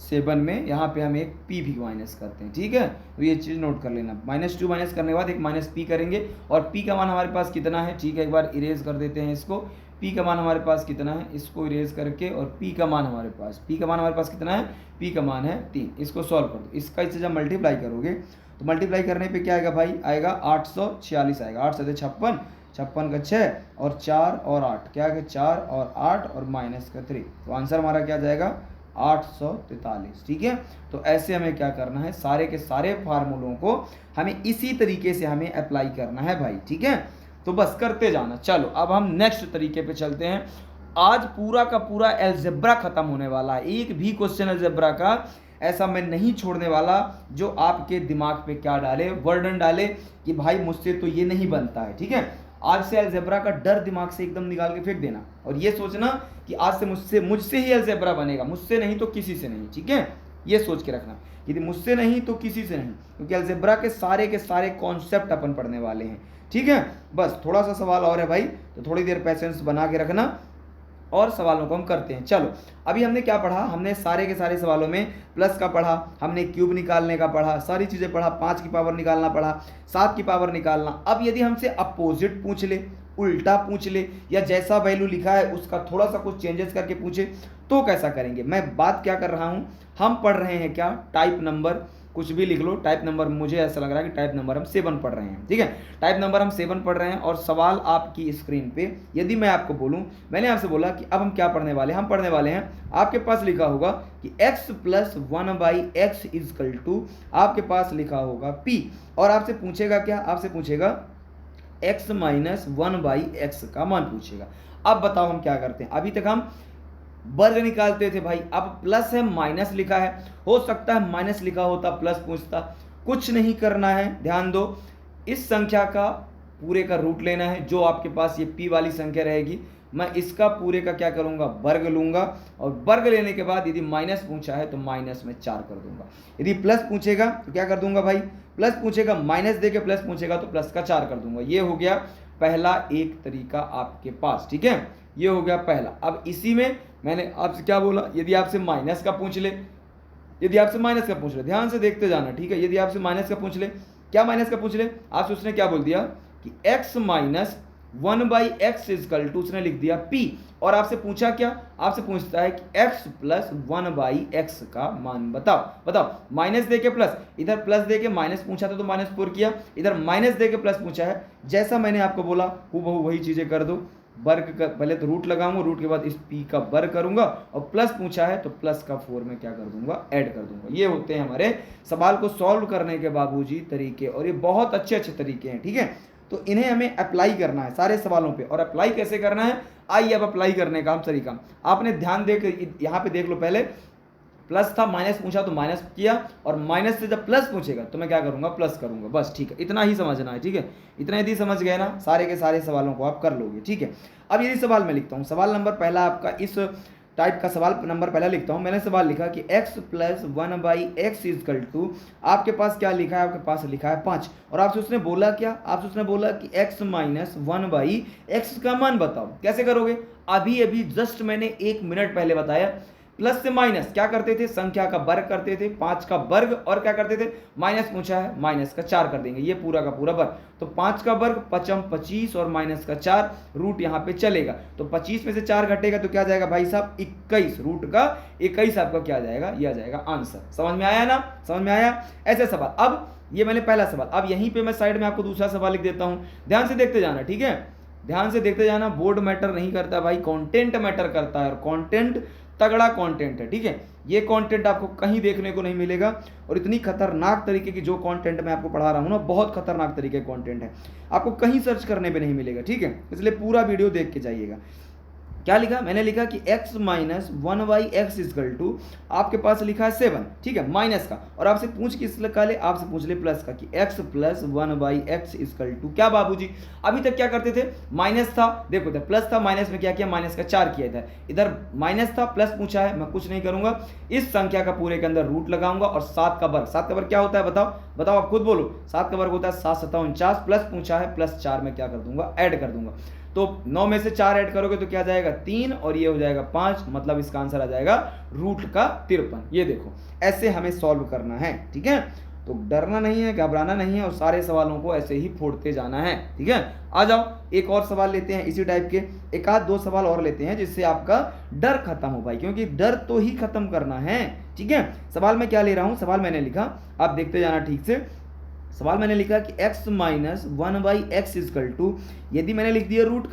7 में, यहाँ पे हम एक p भी माइनस करते हैं, ठीक है। तो ये चीज़ नोट कर लेना, -2 माइनस करने के बाद एक -p करेंगे, और p का मान हमारे पास कितना है, ठीक है। एक बार इरेज कर देते हैं इसको, पी का मान हमारे पास कितना है, इसको इरेज करके, और पी का मान हमारे पास कितना है, पी का मान है 3। इसको सॉल्व कर दो, इसका इससे जब मल्टीप्लाई करोगे तो मल्टीप्लाई करने पे क्या आएगा भाई, आएगा 846 आएगा। 8 से 56, 56 का 6 और 4 और 8, क्या आएगा 4 और 8 और माइनस का 3, तो आंसर हमारा क्या जाएगा 843। ठीक है, तो ऐसे हमें क्या करना है, सारे के सारे फार्मूलों को हमें इसी तरीके से हमें अप्लाई करना है भाई। ठीक है, तो बस करते जाना। चलो अब हम नेक्स्ट तरीके पे चलते हैं। आज पूरा का पूरा अलजेब्रा खत्म होने वाला है, एक भी क्वेश्चन अलजेब्रा का ऐसा मैं नहीं छोड़ने वाला जो आपके दिमाग पे क्या डाले, वर्डन डाले कि भाई मुझसे तो ये नहीं बनता है। ठीक है, आज से अलजेब्रा का डर दिमाग से एकदम निकाल के फेंक देना, और ये सोचना कि आज से मुझसे ही अलजेब्रा बनेगा, मुझसे नहीं तो किसी से नहीं। ठीक है, ये सोच के रखना कि मुझसे नहीं तो किसी से नहीं, क्योंकि अलजेब्रा के सारे कॉन्सेप्ट अपन पढ़ने वाले हैं। ठीक है, बस थोड़ा सा सवाल और है भाई, तो थोड़ी देर पैसेंस बना के रखना और सवालों को हम करते हैं। चलो अभी हमने क्या पढ़ा, हमने सारे के सारे सवालों में प्लस का पढ़ा, हमने क्यूब निकालने का पढ़ा, सारी चीज़ें पढ़ा, 5 की पावर निकालना पढ़ा, 7 की पावर निकालना। अब यदि हमसे अपोजिट पूछ ले, उल्टा पूछ ले, या जैसा वैल्यू लिखा है उसका थोड़ा सा कुछ चेंजेस करके पूछे, तो कैसा करेंगे। मैं बात क्या कर रहा हूँ, हम पढ़ रहे हैं क्या, टाइप नंबर, कुछ भी लिख लो, टाइप नंबर, मुझे ऐसा लग रहा है कि टाइप नंबर हम 7 पढ़ रहे हैं। ठीक है, टाइप नंबर हम 7 पढ़ रहे हैं, और सवाल आपकी स्क्रीन पे, यदि मैं आपको बोलूं, मैंने आपसे बोला कि अब हम क्या पढ़ने वाले हैं, हम पढ़ने वाले हैं, आपके पास लिखा होगा कि x + 1/x = आपके पास लिखा होगा p, और आपसे पूछेगा क्या, आपसे पूछेगा x - 1/x का मान पूछेगा। अब बताओ हम क्या करते हैं, अभी तक हम वर्ग निकालते थे भाई, अब प्लस है माइनस लिखा है, हो सकता है माइनस लिखा होता प्लस पूछता। कुछ नहीं करना है, ध्यान दो, इस संख्या का पूरे का रूट लेना है, जो आपके पास ये p वाली संख्या रहेगी, मैं इसका पूरे का क्या करूंगा, वर्ग लूंगा, और वर्ग लेने के बाद यदि माइनस पूछा है तो माइनस में 4 कर दूंगा, यदि प्लस पूछेगा तो क्या कर दूंगा भाई, प्लस पूछेगा माइनस दे के प्लस पूछेगा तो प्लस का 4 कर दूंगा। ये हो गया पहला एक तरीका आपके पास। ठीक है, ये हो गया पहला। अब इसी में मैंने आपसे क्या बोला, यदि आपसे माइनस का पूछ ले, ध्यान से देखते जाना। ठीक है, यदि आपसे माइनस का पूछ ले, क्या माइनस का पूछ ले, आपसे उसने क्या बोल दिया कि x - 1/x = उसने लिख दिया p, और आपसे पूछा क्या, आपसे पूछता है कि x + 1/x का मान बताओ। माइनस दे के प्लस, इधर प्लस दे के माइनस पूछा था तो -4 किया, इधर माइनस दे के प्लस पूछा है, जैसा मैंने आपको बोला हूबहू वही चीजें कर दो। वर्ग का पहले तो रूट लगाऊंगा, रूट के बाद इस p का वर्ग करूंगा, और प्लस पूछा है तो प्लस का 4 में क्या कर दूंगा, ऐड कर दूंगा। ये होते हैं हमारे सवाल को सॉल्व करने के बाबूजी तरीके, और ये बहुत अच्छे तरीके हैं। ठीक है, तो इन्हें हमें अप्लाई करना है सारे सवालों पे, और अप्लाई कैसे करना है, आइए अब अप्लाई करने का हम तरीका। आपने ध्यान दे के यहाँ पे देख लो, पहले प्लस था, माइनस पूछा तो माइनस किया, और माइनस से जब प्लस पूछेगा तो मैं क्या करूंगा, प्लस करूंगा। बस ठीक है, इतना ही समझना है। ठीक है, इतना यदि समझ गए ना, सारे के सारे सवालों को आप कर लोगे। ठीक है, अब यदि सवाल मैं लिखता हूँ, सवाल नंबर पहला आपका इस टाइप का सवाल नंबर पहला लिखता हूँ। मैंने सवाल लिखा कि x + 1/x = आपके पास क्या लिखा है, आपके पास लिखा है 5, और आपसे उसने बोला क्या, आपसे उसने बोला कि x - 1/x का मान बताओ। कैसे करोगे, अभी जस्ट मैंने 1 मिनट पहले बताया, प्लस से माइनस क्या करते थे, संख्या का वर्ग करते थे, 5 का वर्ग, और क्या करते थे, माइनस पूछा है माइनस का 4 कर देंगे, ये पूरा का पूरा वर्ग। तो 5 का वर्ग 5 × 25 और माइनस का 4, रूट यहाँ पे चलेगा, तो 25 में से 4 घटेगा तो क्या जाएगा भाई साहब 21, रूट का 21 आपका क्या जाएगा, यह जाएगा आंसर। समझ में आया ना, समझ में आया। ऐसे सवाल, अब ये मैंने पहला सवाल, अब यहीं पे मैं साइड में आपको दूसरा सवाल लिख देता हूँ, ध्यान से देखते जाना। ठीक है, ध्यान से देखते जाना, बोर्ड मैटर नहीं करता भाई, कंटेंट मैटर करता है, और कंटेंट तगड़ा कंटेंट है। ठीक है, ये कंटेंट आपको कहीं देखने को नहीं मिलेगा, और इतनी खतरनाक तरीके की जो कंटेंट मैं आपको पढ़ा रहा हूँ ना, बहुत खतरनाक तरीके का कंटेंट है, आपको कहीं सर्च करने पे नहीं मिलेगा। ठीक है, इसलिए पूरा वीडियो देख के जाइएगा। क्या लिखा, मैंने लिखा कि x - 1/x = आपके पास लिखा है 7। ठीक है, माइनस का, और आपसे पूछ किस का ले, आपसे पूछ ले प्लस का, कि x + 1/x = क्या बाबूजी। अभी तक क्या करते थे, माइनस था, देखो इधर प्लस था, माइनस में क्या किया, माइनस का 4 किया, इधर माइनस था, प्लस पूछा है, मैं कुछ नहीं करूंगा, इस संख्या का पूरे के अंदर रूट लगाऊंगा, और 7 का वर्ग क्या होता है, बताओ आप खुद बोलो, 7 का वर्ग होता है 7 × 7 = 49, प्लस पूछा है, प्लस 4 में क्या कर दूंगा, ऐड कर दूंगा। तो 9 में से 4 ऐड करोगे तो क्या जाएगा 3, और ये हो जाएगा 5, मतलब इसका आंसर आ जाएगा रूट का 53। ये देखो, ऐसे हमें सॉल्व करना है। ठीक है, तो डरना नहीं है, घबराना नहीं है और सारे सवालों को ऐसे ही फोड़ते जाना है। ठीक है, आ जाओ एक और सवाल लेते हैं इसी टाइप के, एक आध दो सवाल और लेते हैं जिससे आपका डर खत्म हो भाई, क्योंकि डर तो ही खत्म करना है। ठीक है, सवाल मैं क्या ले रहा हूं, सवाल मैंने लिखा, आप देखते जाना ठीक से। सवाल मैंने लिखा कि x minus 1/x equal to, यदि मैंने लिख दिया रूट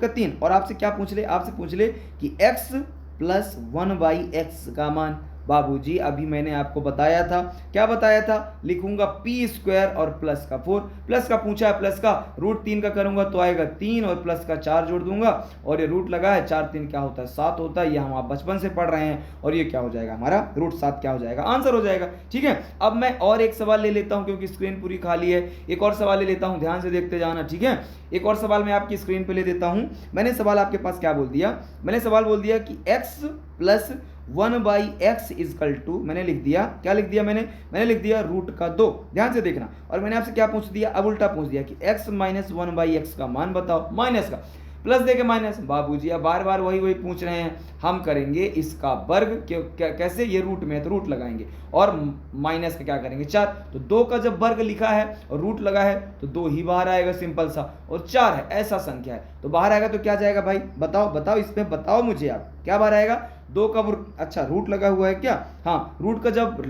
का 3 और आपसे क्या पूछ ले, आपसे पूछ ले कि x प्लस 1/x का मान। बाबूजी अभी मैंने आपको बताया था, क्या बताया था, लिखूंगा p स्क्वायर और प्लस का 4, प्लस का पूछा है, प्लस का रूट 3 का करूंगा तो आएगा 3 और प्लस का 4 जोड़ दूंगा और ये रूट लगा है, 4 3 क्या होता है 7 होता है, ये हम आप बचपन से पढ़ रहे हैं और ये क्या हो जाएगा हमारा रूट 7 क्या हो जाएगा, आंसर हो जाएगा। ठीक है, अब मैं और एक सवाल ले लेता हूं क्योंकि स्क्रीन पूरी खाली है, एक और सवाल ले लेता हूं, ध्यान से देखते जाना। ठीक है, एक और सवाल मैं आपकी स्क्रीन पे ले देता हूं। मैंने सवाल आपके पास क्या बोल दिया, मैंने सवाल बोल दिया कि x plus 1/x equal to, मैंने लिख दिया, क्या लिख दिया मैंने लिख दिया रूट का 2, ध्यान से देखना। और मैंने आपसे क्या पूछ दिया, अब उल्टा पूछ दिया कि x माइनस 1/x का मान बताओ, माइनस का, प्लस देके माइनस। बाबूजी अब बार बार वही पूछ रहे हैं, हम करेंगे इसका वर्ग, कैसे, ये रूट में है तो रूट लगाएंगे और माइनस का क्या करेंगे 4, तो 2 का जब वर्ग लिखा है और रूट लगा है तो 2 ही बाहर आएगा, सिंपल सा, और 4 है ऐसा संख्या है तो बाहर आएगा, तो क्या जाएगा भाई, बताओ इसमें बताओ मुझे आप, क्या बाहर आएगा, 2 का अच्छा रूट लगा हुआ है क्या, हाँ रूट का जब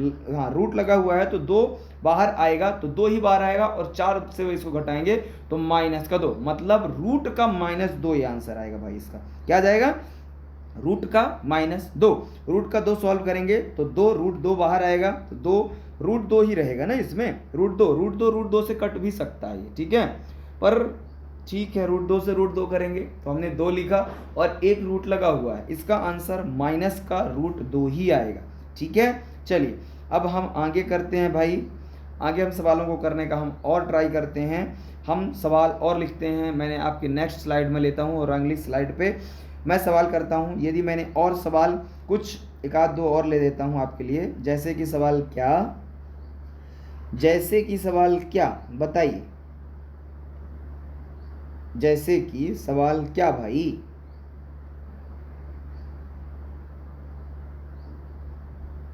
रूट लगा हुआ है तो 2 बाहर आएगा, तो 2 ही बाहर आएगा और 4 से इसको घटाएंगे तो माइनस का 2, मतलब रूट का -2 ये आंसर आएगा भाई इसका, क्या जाएगा रूट का -2, रूट का 2 सॉल्व करेंगे तो 2 रूट 2 बाहर आएगा तो 2 रूट 2 ही रहेगा ना इसमें, रूट 2 से कट भी सकता है ये, ठीक है, पर ठीक है रूट 2 से रूट 2 करेंगे तो हमने 2 लिखा और एक रूट लगा हुआ है, इसका आंसर माइनस का रूट 2 ही आएगा। ठीक है, चलिए अब हम आगे करते हैं भाई, आगे हम सवालों को करने का हम और ट्राई करते हैं, हम सवाल और लिखते हैं। मैंने आपके नेक्स्ट स्लाइड में लेता हूँ और अगली स्लाइड पे मैं सवाल करता हूँ। यदि मैंने और सवाल कुछ एक आध दो और ले देता हूँ आपके लिए, जैसे कि सवाल क्या बताइए, जैसे कि सवाल क्या भाई,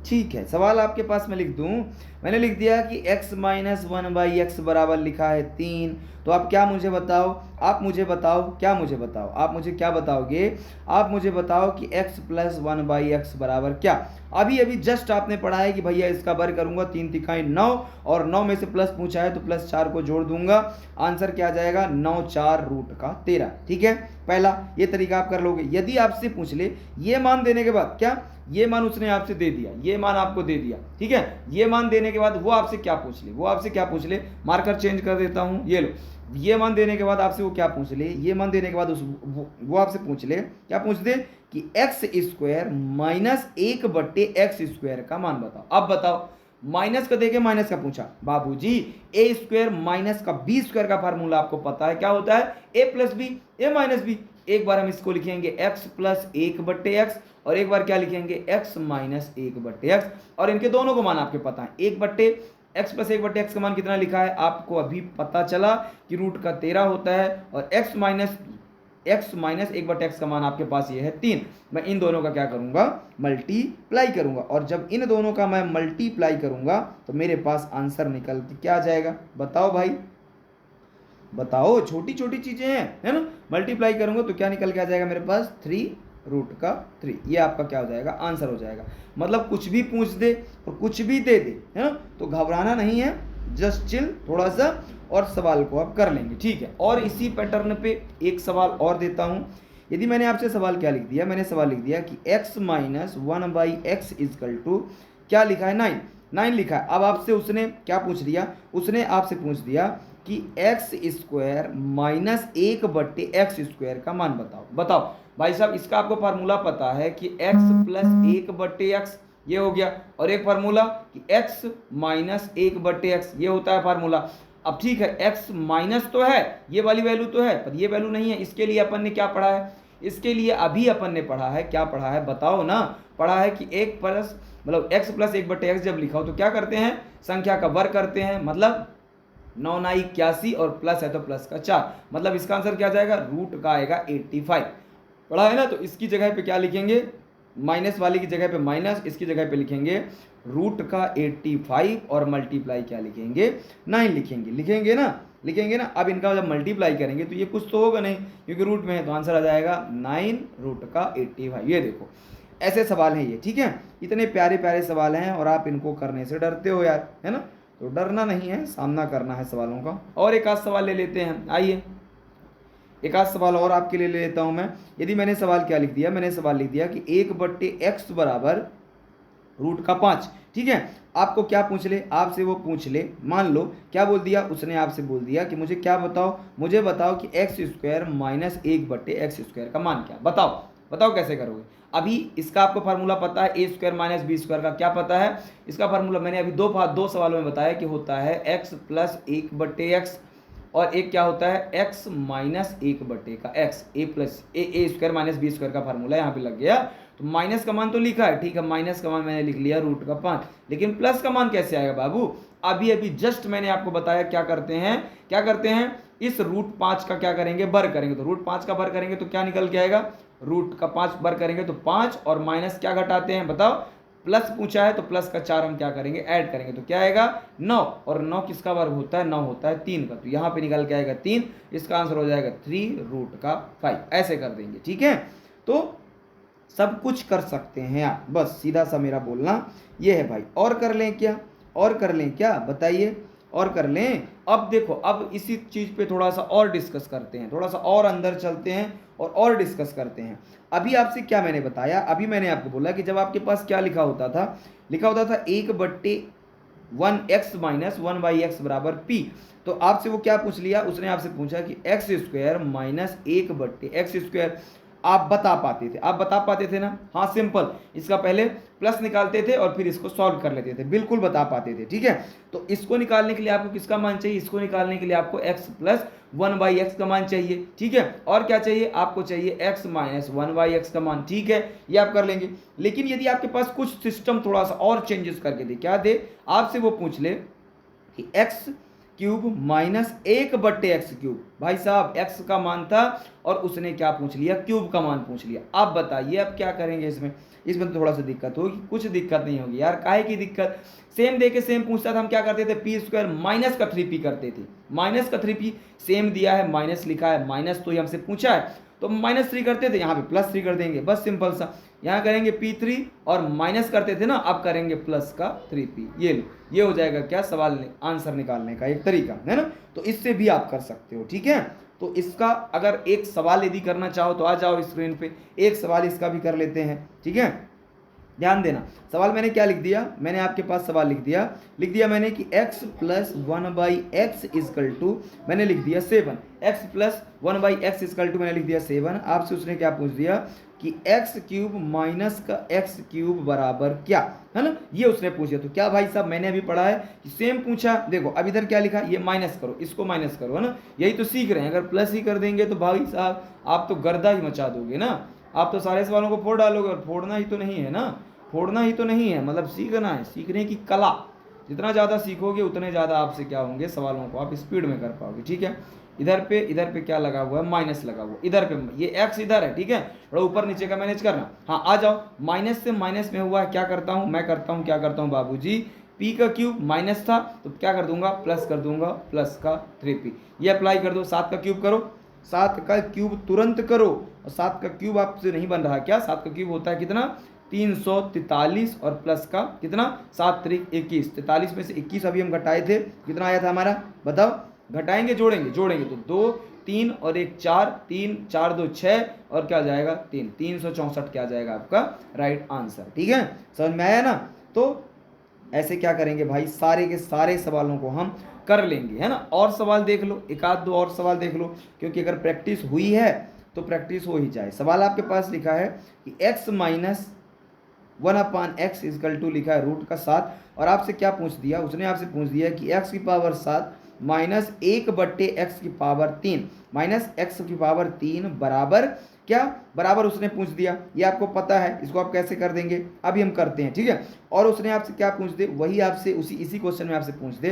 ठीक है, सवाल आपके पास मैं लिख दूं, मैंने लिख दिया कि x माइनस 1/x बराबर लिखा है 3, तो आप क्या मुझे बताओ, आप मुझे क्या बताओगे, आप मुझे बताओ कि x प्लस 1/x बराबर क्या। अभी जस्ट आपने पढ़ा है कि भैया इसका वर्ग करूंगा, 3 तिखाई 9 और 9 में से प्लस पूछा है तो प्लस 4 को जोड़ दूंगा, आंसर क्या जाएगा 9 4 रूट का 13। ठीक है, पहला ये तरीका आप कर लोगे। यदि आपसे पूछ ले ये मान देने के बाद, क्या ये मान उसने आपसे दे दिया, ये मान आपको दे दिया, ठीक है, ये मान देने के बाद वो आपसे क्या पूछ ले, मार्कर चेंज कर देता हूं, ये लो, ये मान देने के बाद आपसे वो क्या पूछ ले, ये मान देने के बाद वो आपसे पूछ ले, क्या पूछ दे कि x square minus 1/x square का मान बताओ। अब बताओ, माइनस का देके माइनस का पूछा, बाबूजी ए स्क्वायर माइनस का बी स्क्वायर का फार्मूला आपको पता है, क्या होता है ए प्लस बी, ए माइनस बी। एक बार हम इसको लिखेंगे x प्लस 1/x और एक बार क्या लिखेंगे x माइनस 1/x, और इनके दोनों को मान आपके पता है, 1/x प्लस 1/x का मान कितना लिखा है आपको अभी पता चला कि रूट का 13 होता है, और x माइनस 1/x का मान आपके पास ये है 3। मैं इन दोनों का क्या करूंगा, मल्टीप्लाई करूंगा, और जब इन दोनों का मैं मल्टीप्लाई करूंगा तो मेरे पास आंसर निकल के क्या जाएगा, बताओ भाई बताओ, छोटी छोटी चीजें हैं, है ना, मल्टीप्लाई करूंगा तो क्या निकल के आ जाएगा मेरे पास 3 रूट का 3, ये आपका क्या हो जाएगा आंसर हो जाएगा। मतलब कुछ भी पूछ दे और कुछ भी दे दे, है ना, तो घबराना नहीं है, जस्ट चिल थोड़ा सा और सवाल को आप कर लेंगे। ठीक है, और इसी पैटर्न पे एक सवाल और देता हूं। यदि मैंने आपसे सवाल क्या लिख दिया, मैंने सवाल लिख दिया कि x minus 1/x equal to क्या लिखा है 9 लिखा है। अब आपसे उसने क्या पूछ लिया, उसने आपसे पूछ दिया कि x square minus 1/x square का मान बताओ भाई साहब, इसका आपको फार्मूला पता है कि x प्लस 1/x ये हो गया, और एक फार्मूला कि x माइनस 1/x ये होता है फार्मूला। अब ठीक है, x माइनस तो है, ये वाली वैल्यू तो है, पर ये वैल्यू नहीं है। इसके लिए अपन ने क्या पढ़ा है, इसके लिए अभी अपन ने पढ़ा है, क्या पढ़ा है बताओ ना, पढ़ा है कि एक प्लस मतलब x प्लस 1/x जब लिखा हो तो क्या करते हैं, संख्या का वर्ग करते हैं, मतलब 9 9 81 और प्लस है तो प्लस का 4, मतलब इसका आंसर क्या जाएगा रूट का आएगा 85। पढ़ा है ना, तो इसकी जगह पे क्या लिखेंगे माइनस वाले की जगह पे माइनस, इसकी जगह पे लिखेंगे रूट का 85 और मल्टीप्लाई क्या लिखेंगे 9 लिखेंगे, लिखेंगे ना। अब इनका जब मल्टीप्लाई करेंगे तो ये कुछ तो होगा नहीं क्योंकि रूट में है, तो आंसर आ जाएगा 9 रूट का 85। ये देखो ऐसे सवाल हैं ये, ठीक है। इतने प्यारे प्यारे सवाल हैं और आप इनको करने से डरते हो यार, है ना। तो डरना नहीं है, सामना करना है सवालों का। और एक आध सवाल ले लेते हैं, आइए एक आध सवाल और आपके लिए ले लेता हूं मैं। यदि मैंने सवाल क्या लिख दिया, मैंने सवाल लिख दिया कि 1/x बराबर रूट का 5, ठीक है। आपको क्या पूछ ले, आपसे वो पूछ ले, मान लो क्या बोल दिया उसने, आपसे बोल दिया कि मुझे क्या बताओ, मुझे बताओ कि x² माइनस 1/x² का मान क्या, बताओ बताओ कैसे करोगे। अभी इसका आपको फार्मूला पता है, a² माइनस b² का क्या पता है, इसका फार्मूला मैंने अभी दो सवालों में बताया कि होता है x प्लस 1/x और एक क्या होता है x माइनस 1/का x, a² माइनस b² का फार्मूला यहाँ पे लग गया। तो माइनस का मान तो लिखा है, ठीक है, माइनस का मान मैंने लिख लिया रूट का 5, लेकिन प्लस का मान कैसे आएगा बाबू। अभी अभी जस्ट मैंने आपको बताया क्या करते हैं इस रूट 5 का क्या करेंगे, बर करेंगे। तो रूट 5 का बर करेंगे तो क्या निकल के आएगा, रूट का 5 बर करेंगे तो 5 और माइनस क्या घटाते हैं बताओ, प्लस पूछा है तो प्लस का 4 हम क्या करेंगे ऐड करेंगे तो क्या आएगा 9, और 9 किसका वर्ग होता है, 9 होता है 3 का, तो यहाँ पे निकल के आएगा 3, इसका आंसर हो जाएगा 3 रूट का 5। ऐसे कर देंगे, ठीक है। तो सब कुछ कर सकते हैं आप, बस सीधा सा मेरा बोलना ये है भाई। और कर लें क्या बताइए, और कर लें। अब देखो, अब इसी चीज़ पे थोड़ा सा और डिस्कस करते हैं, थोड़ा सा और अंदर चलते हैं और डिस्कस करते हैं। अभी आपसे क्या मैंने बताया, अभी मैंने आपको बोला कि जब आपके पास क्या लिखा होता था 1/1x माइनस 1/x बराबर p, तो आपसे वो क्या पूछ लिया, उसने आपसे पूछा कि x² माइनस 1/x²। आप बता पाते थे ना, हाँ सिंपल, इसका पहले प्लस निकालते थे और फिर इसको सॉल्व कर लेते थे, बिल्कुल बता पाते थे, ठीक है। तो इसको निकालने के लिए आपको किसका मान चाहिए, इसको निकालने के लिए आपको x प्लस 1/x का मान चाहिए, ठीक है। और क्या चाहिए, आपको चाहिए x माइनस 1/x का मान, ठीक है, ये आप कर लेंगे। लेकिन यदि आपके पास कुछ सिस्टम थोड़ा सा और चेंजेस करके दे, क्या दे, आपसे वो पूछ ले कि x³ माइनस 1/x³, भाई साहब x का मान था और उसने क्या पूछ लिया, क्यूब का मान पूछ लिया। आप बताइए अब क्या करेंगे इसमें तो थोड़ा सा दिक्कत होगी, कुछ दिक्कत नहीं होगी यार, काहे की दिक्कत, सेम दे के सेम पूछता था, हम क्या करते थे p² माइनस का 3p करते थे, माइनस का 3p, सेम दिया है माइनस लिखा है, माइनस तो हमसे पूछा है तो -3 करते थे, यहाँ पे +3 कर देंगे, बस सिंपल सा, यहाँ करेंगे p3 और माइनस करते थे ना, अब करेंगे प्लस का 3p, ये लो, ये हो जाएगा क्या, सवाल आंसर निकालने का एक तरीका है ना। तो इससे भी आप कर सकते हो, ठीक है। तो इसका अगर एक सवाल यदि करना चाहो तो आ जाओ स्क्रीन पे, एक सवाल इसका भी कर लेते हैं, ठीक है। ध्यान देना, सवाल मैंने क्या लिख दिया, मैंने आपके पास सवाल लिख दिया मैंने कि x plus 1/x equal to, मैंने लिख दिया 7, x plus 1/x equal to मैंने लिख दिया 7। आपसे उसने क्या पूछ दिया कि x³ माइनस का x³ बराबर क्या, है ना, ये उसने पूछ दिया। तो क्या भाई साहब, मैंने अभी पढ़ा है कि सेम पूछा, देखो अब इधर क्या लिखा, ये माइनस करो, इसको माइनस करो, है ना, यही तो सीख रहे हैं। अगर प्लस ही कर देंगे तो भाई साहब आप तो गर्दा ही मचा दोगे ना, आप तो सारे सवालों को फोड़ डालोगे, और फोड़ना ही तो नहीं है ना, फोड़ना ही तो नहीं है, मतलब सीखना है, सीखने की कला, जितना ज़्यादा सीखोगे उतने ज़्यादा आपसे क्या होंगे, सवालों को आप स्पीड में कर पाओगे, ठीक है। इधर पे क्या लगा हुआ है, माइनस लगा हुआ, इधर पे ये x इधर है, ठीक है, थोड़ा ऊपर नीचे का मैनेज करना। हाँ आ जाओ, माइनस से माइनस में हुआ है, क्या करता हूँ मैं, क्या करता हूँ बाबूजी, p का क्यूब माइनस था तो क्या कर दूंगा, प्लस कर दूंगा, प्लस का 3p, ये अप्लाई कर दो, 7 का क्यूब करो, 7 का क्यूब तुरंत करो, और 7 का क्यूब आपसे नहीं बन रहा क्या, 7 का क्यूब होता है कितना 343, और प्लस का कितना 7 3 21, 43 में से 21 अभी हम घटाए थे, कितना आया था हमारा बताओ, घटाएंगे जोड़ेंगे तो 2 3 और 1 4, 3 4 2 6 और क्या जाएगा 3, 364 क्या जाएगा आपका राइट आंसर, ठीक है, समझ में आया ना। तो ऐसे क्या करेंगे भाई, सारे के सारे सवालों को हम कर लेंगे, है ना। और सवाल देख लो, एक आध दो और सवाल देख लो, क्योंकि अगर प्रैक्टिस हुई है तो प्रैक्टिस हो ही जाए। सवाल आपके पास लिखा है कि x minus 1/x equal to लिखा है रूट का 7, और आपसे क्या पूछ दिया, उसने आपसे पूछ दिया कि x की पावर 7 माइनस 1/x की पावर 3 माइनस x की पावर 3 बराबर क्या, बराबर उसने पूछ दिया, ये आपको पता है, इसको आप कैसे कर देंगे अभी हम करते हैं, ठीक है। और उसने आपसे क्या पूछ दे, वही आपसे इसी क्वेश्चन में आपसे पूछ दे,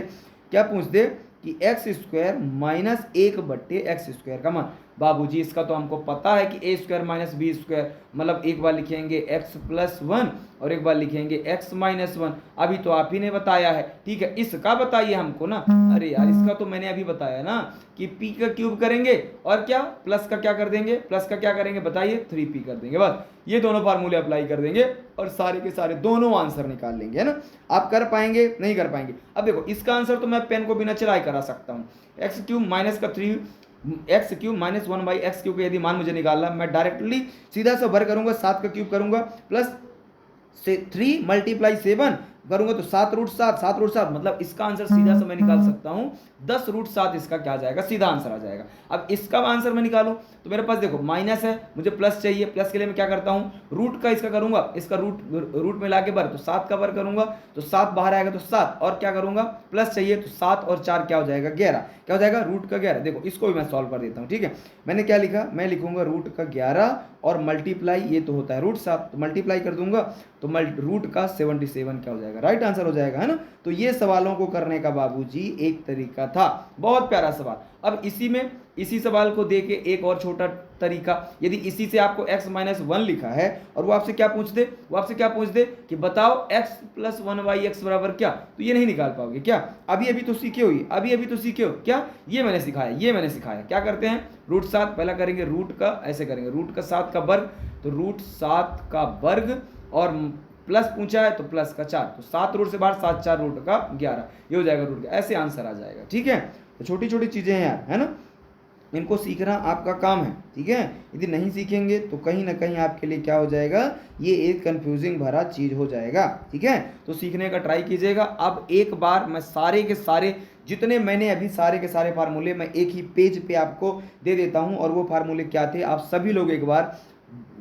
क्या पूछ दे कि x² माइनस 1/x² का मान, बाबूजी इसका तो हमको पता है कि ए स्क्वायर माइनस बी स्क्वायर, मतलब एक बार लिखेंगे एक्स प्लस वन और एक बार लिखेंगे एक्स माइनस वन। अभी तो आप ही ने बताया है, ठीक है, इसका बताइए हमको ना। अरे यार इसका तो मैंने अभी बताया ना कि पी का क्यूब करेंगे और क्या प्लस का क्या कर देंगे, प्लस का क्या करेंगे बताइए, 3p कर देंगे। बस ये दोनों फार्मूले अप्लाई कर देंगे और सारे के सारे दोनों आंसर निकाल लेंगे, है ना। आप कर पाएंगे नहीं कर पाएंगे। अब देखो इसका आंसर तो मैं पेन को बिना चलाए करा सकता हूँ। एक्स क्यूब माइनस का 3 x cube minus 1/x cube का यदि मान मुझे निकालना, मैं डायरेक्टली सीधा सा भर करूंगा, 7 का क्यूब करूंगा प्लस से 3 मल्टीप्लाई 7 करूंगा तो 7√7 मतलब इसका आंसर सीधा सा मैं निकाल सकता हूं 10√7। इसका क्या आ जाएगा, सीधा आंसर आ जाएगा। अब इसका आंसर मैं निकालूं तो मेरे पास देखो माइनस है, मुझे प्लस चाहिए, प्लस के लिए मैं क्या करता हूं, रूट का इसका करूंगा, इसका रूट में लाके बर तो 7 का बर करूंगा तो 7 बाहर आएगा तो 7 और क्या करूंगा प्लस चाहिए तो 7 और 4 क्या हो जाएगा 11, क्या हो जाएगा रूट का 11। देखो इसको भी मैं सॉल्व कर देता हूँ, ठीक है। मैंने क्या लिखा, मैं लिखूंगा रूट का 11 और मल्टीप्लाई ये तो होता है √7 तो मल्टीप्लाई कर दूंगा तो रूट का 77 क्या हो जाएगा, राइट आंसर हो जाएगा, है ना। तो ये सवालों को करने का बाबूजी एक तरीका था, बहुत प्यारा सवाल। अब इसी सवाल को देके एक और छोटा तरीका, यदि इसी से आपको x माइनस 1 लिखा है और वो आपसे क्या पूछ दे कि बताओ x प्लस 1/x बराबर क्या, तो ये नहीं निकाल पाओगे क्या। अभी तो सीखे हो, अभी तो सीखे हो क्या, ये मैंने सिखाया। क्या करते हैं, √7 पहला करेंगे रूट का, ऐसे करेंगे रूट का 7 का वर्ग तो √7 का वर्ग और प्लस पूछा है तो प्लस का 4 तो 7 रूट से बाहर 7 4 रूट का 11, ये हो जाएगा रूट का, ऐसे आंसर आ जाएगा, ठीक है। तो छोटी छोटी चीजें हैं यार, है ना, इनको सीखना आपका काम है, ठीक है। यदि नहीं सीखेंगे तो कहीं ना कहीं आपके लिए क्या हो जाएगा, ये एक कंफ्यूजिंग भरा चीज हो जाएगा, ठीक है। तो सीखने का ट्राई कीजिएगा। अब एक बार मैं सारे के सारे जितने मैंने अभी सारे के सारे फार्मूले मैं एक ही पेज पे आपको दे देता हूं और वो फार्मूले क्या थे आप सभी लोग एक बार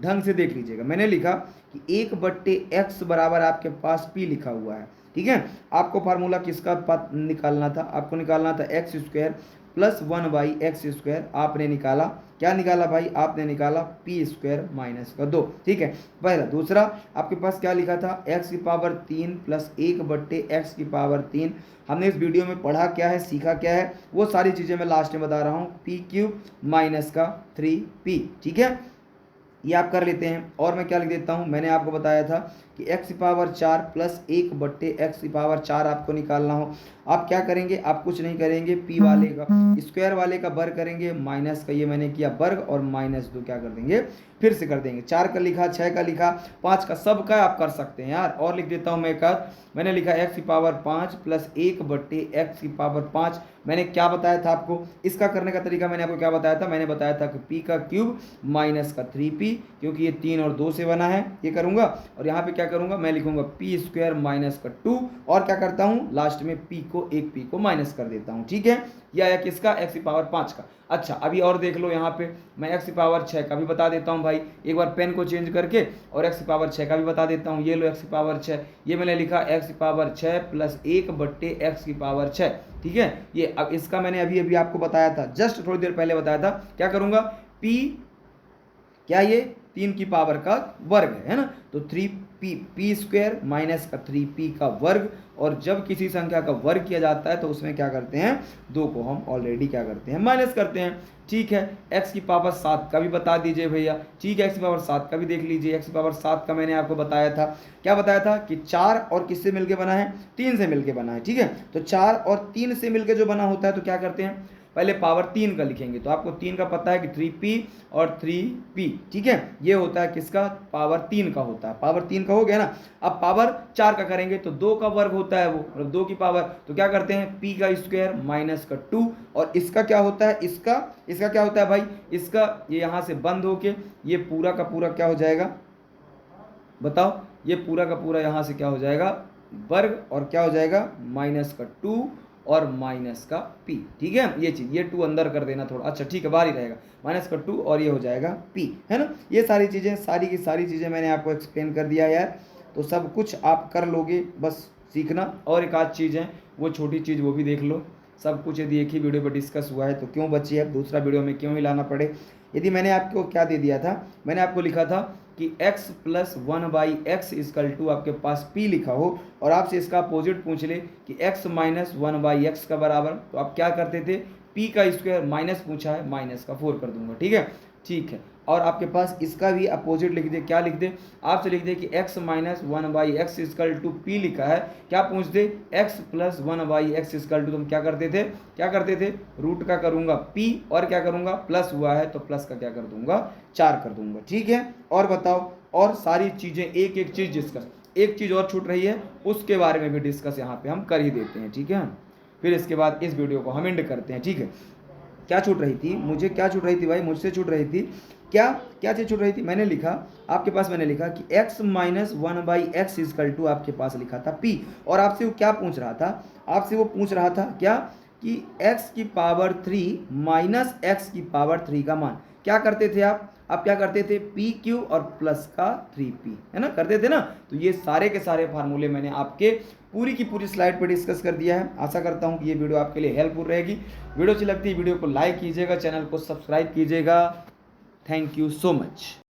ढंग से देख लीजिएगा। मैंने लिखा कि 1/x बराबर आपके पास p लिखा हुआ है, ठीक है। आपको फार्मूला किसका निकालना था, आपको निकालना था x² प्लस 1/x²। आपने निकाला, क्या निकाला भाई, आपने निकाला p² माइनस का 2, ठीक है। पहला। दूसरा आपके पास क्या लिखा था, x³ प्लस 1/x³। हमने इस वीडियो में पढ़ा क्या है, सीखा क्या है, वो सारी चीज़ें मैं लास्ट में बता रहा हूँ, p³ माइनस का 3p, ठीक है। ये आप कर लेते हैं। और मैं क्या लिख देता हूँ, मैंने आपको बताया था कि x⁴ प्लस 1/x⁴ आपको निकालना हो। आप क्या करेंगे, आप कुछ नहीं करेंगे, p वाले का स्क्वायर वाले का वर्ग करेंगे, माइनस का ये मैंने किया वर्ग और -2 क्या कर देंगे, फिर से कर देंगे। 4 का लिखा, 6 का लिखा, 5 का, सब का आप कर सकते हैं यार। और लिख देता हूँ मैं एक आध, मैंने लिखा x⁵ प्लस 1/x⁵। मैंने क्या बताया था आपको, इसका करने का तरीका मैंने आपको क्या बताया था, मैंने बताया था कि p का क्यूब माइनस का 3p, क्योंकि ये 3 और 2 से बना है, ये करूंगा। और यहाँ पे क्या करूंगा, मैं लिखूंगा p² माइनस का 2 और क्या करता हूँ लास्ट में एक p को माइनस कर देता हूँ, ठीक है। यह आया किसका, x⁵ का। अच्छा अभी और देख लो, यहाँ पे मैं x⁵ का भी बता देता हूँ भाई, एक बार पेन को चेंज करके, और x⁵ का भी बता देता हूँ। ये लो x⁵, ये मैंने लिखा x⁵ प्लस 1/x⁵, ठीक है। ये अब इसका मैंने अभी आपको बताया था, जस्ट थोड़ी देर पहले बताया था। क्या करूंगा, p क्या, ये 3 की पावर का वर्ग है ना, तो 3p² माइनस का 3p का वर्ग। और जब किसी संख्या का वर्ग किया जाता है तो उसमें क्या करते हैं, 2 को हम ऑलरेडी क्या करते हैं, माइनस करते हैं, ठीक है। x⁵ का भी बता दीजिए भैया, ठीक है। x⁵ का भी देख लीजिए। x⁵ का मैंने आपको बताया था, क्या बताया था कि 4 और किससे मिलके बना है, 3 से मिलके बना है, ठीक है। तो 4 और 3 से मिलके जो बना होता है तो क्या करते हैं, पहले पावर 3 का लिखेंगे। तो आपको 3 का पता है कि 3p और 3p, ठीक है। ये होता है किसका, पावर 3 का होता है, पावर 3 का हो गया ना। अब पावर 4 का करेंगे तो 2 का वर्ग होता है वो, मतलब 2 की पावर, तो क्या करते हैं p का स्क्वायर माइनस का 2। और इसका क्या होता है, इसका क्या होता है भाई, इसका ये यहाँ से बंद होके ये पूरा का पूरा क्या हो जाएगा, बताओ, ये पूरा का पूरा यहाँ से क्या हो जाएगा, वर्ग, और क्या हो जाएगा माइनस का 2 और माइनस का p, ठीक है। ये चीज, ये 2 अंदर कर देना थोड़ा, अच्छा ठीक है, बाहर ही रहेगा, माइनस का 2 और ये हो जाएगा p, है ना। ये सारी चीजें, सारी की सारी चीजें मैंने आपको एक्सप्लेन कर दिया यार, तो सब कुछ आप कर लोगे, बस सीखना। और एक आध चीज़ है, वो छोटी चीज़ वो भी देख लो। सब कुछ यदि एक ही वीडियो पर डिस्कस हुआ है तो क्यों बची है, दूसरा वीडियो में क्यों ही लाना पड़े। यदि मैंने आपको क्या दे दिया था, मैंने आपको लिखा था कि x plus 1/x equal to आपके पास p लिखा हो और आपसे इसका अपोजिट पूछ ले कि x माइनस 1/x का बराबर, तो आप क्या करते थे, p का स्क्वायर माइनस पूछा है, माइनस का 4 कर दूंगा, ठीक है। ठीक है, और आपके पास इसका भी अपोजिट लिख दे, क्या लिख दे, आपसे लिख दे कि x minus 1/x equal to P लिखा है, क्या पूछ दे, x plus 1/x equal to, तुम क्या करते थे, रूट का करूंगा p और क्या करूंगा, प्लस हुआ है तो प्लस का क्या कर दूंगा, 4 कर दूंगा, ठीक है। और बताओ, और सारी चीजें एक एक चीज डिस्कस, एक चीज और छूट रही है उसके बारे में भी डिस्कस यहाँ पे हम कर ही देते हैं, ठीक है। फिर इसके बाद इस वीडियो को हम एंड करते हैं, ठीक है। क्या छूट रही थी, मुझे क्या छूट रही थी भाई, मुझसे छूट रही थी क्या चीज़ छूट रही थी, मैंने लिखा आपके पास, मैंने लिखा कि x minus 1/x equal to आपके पास लिखा था p, और आपसे वो क्या पूछ रहा था, आपसे वो पूछ रहा था क्या कि x की पावर 3 माइनस x की पावर 3 का मान क्या करते थे आप क्या करते थे, पी क्यू और प्लस का 3p, है ना, करते थे ना। तो ये सारे के सारे फार्मूले मैंने आपके पूरी की पूरी स्लाइड पर डिस्कस कर दिया है। आशा करता हूँ कि ये वीडियो आपके लिए हेल्पफुल रहेगी। वीडियो अच्छी लगती है वीडियो को लाइक कीजिएगा, चैनल को सब्सक्राइब कीजिएगा। Thank you so much.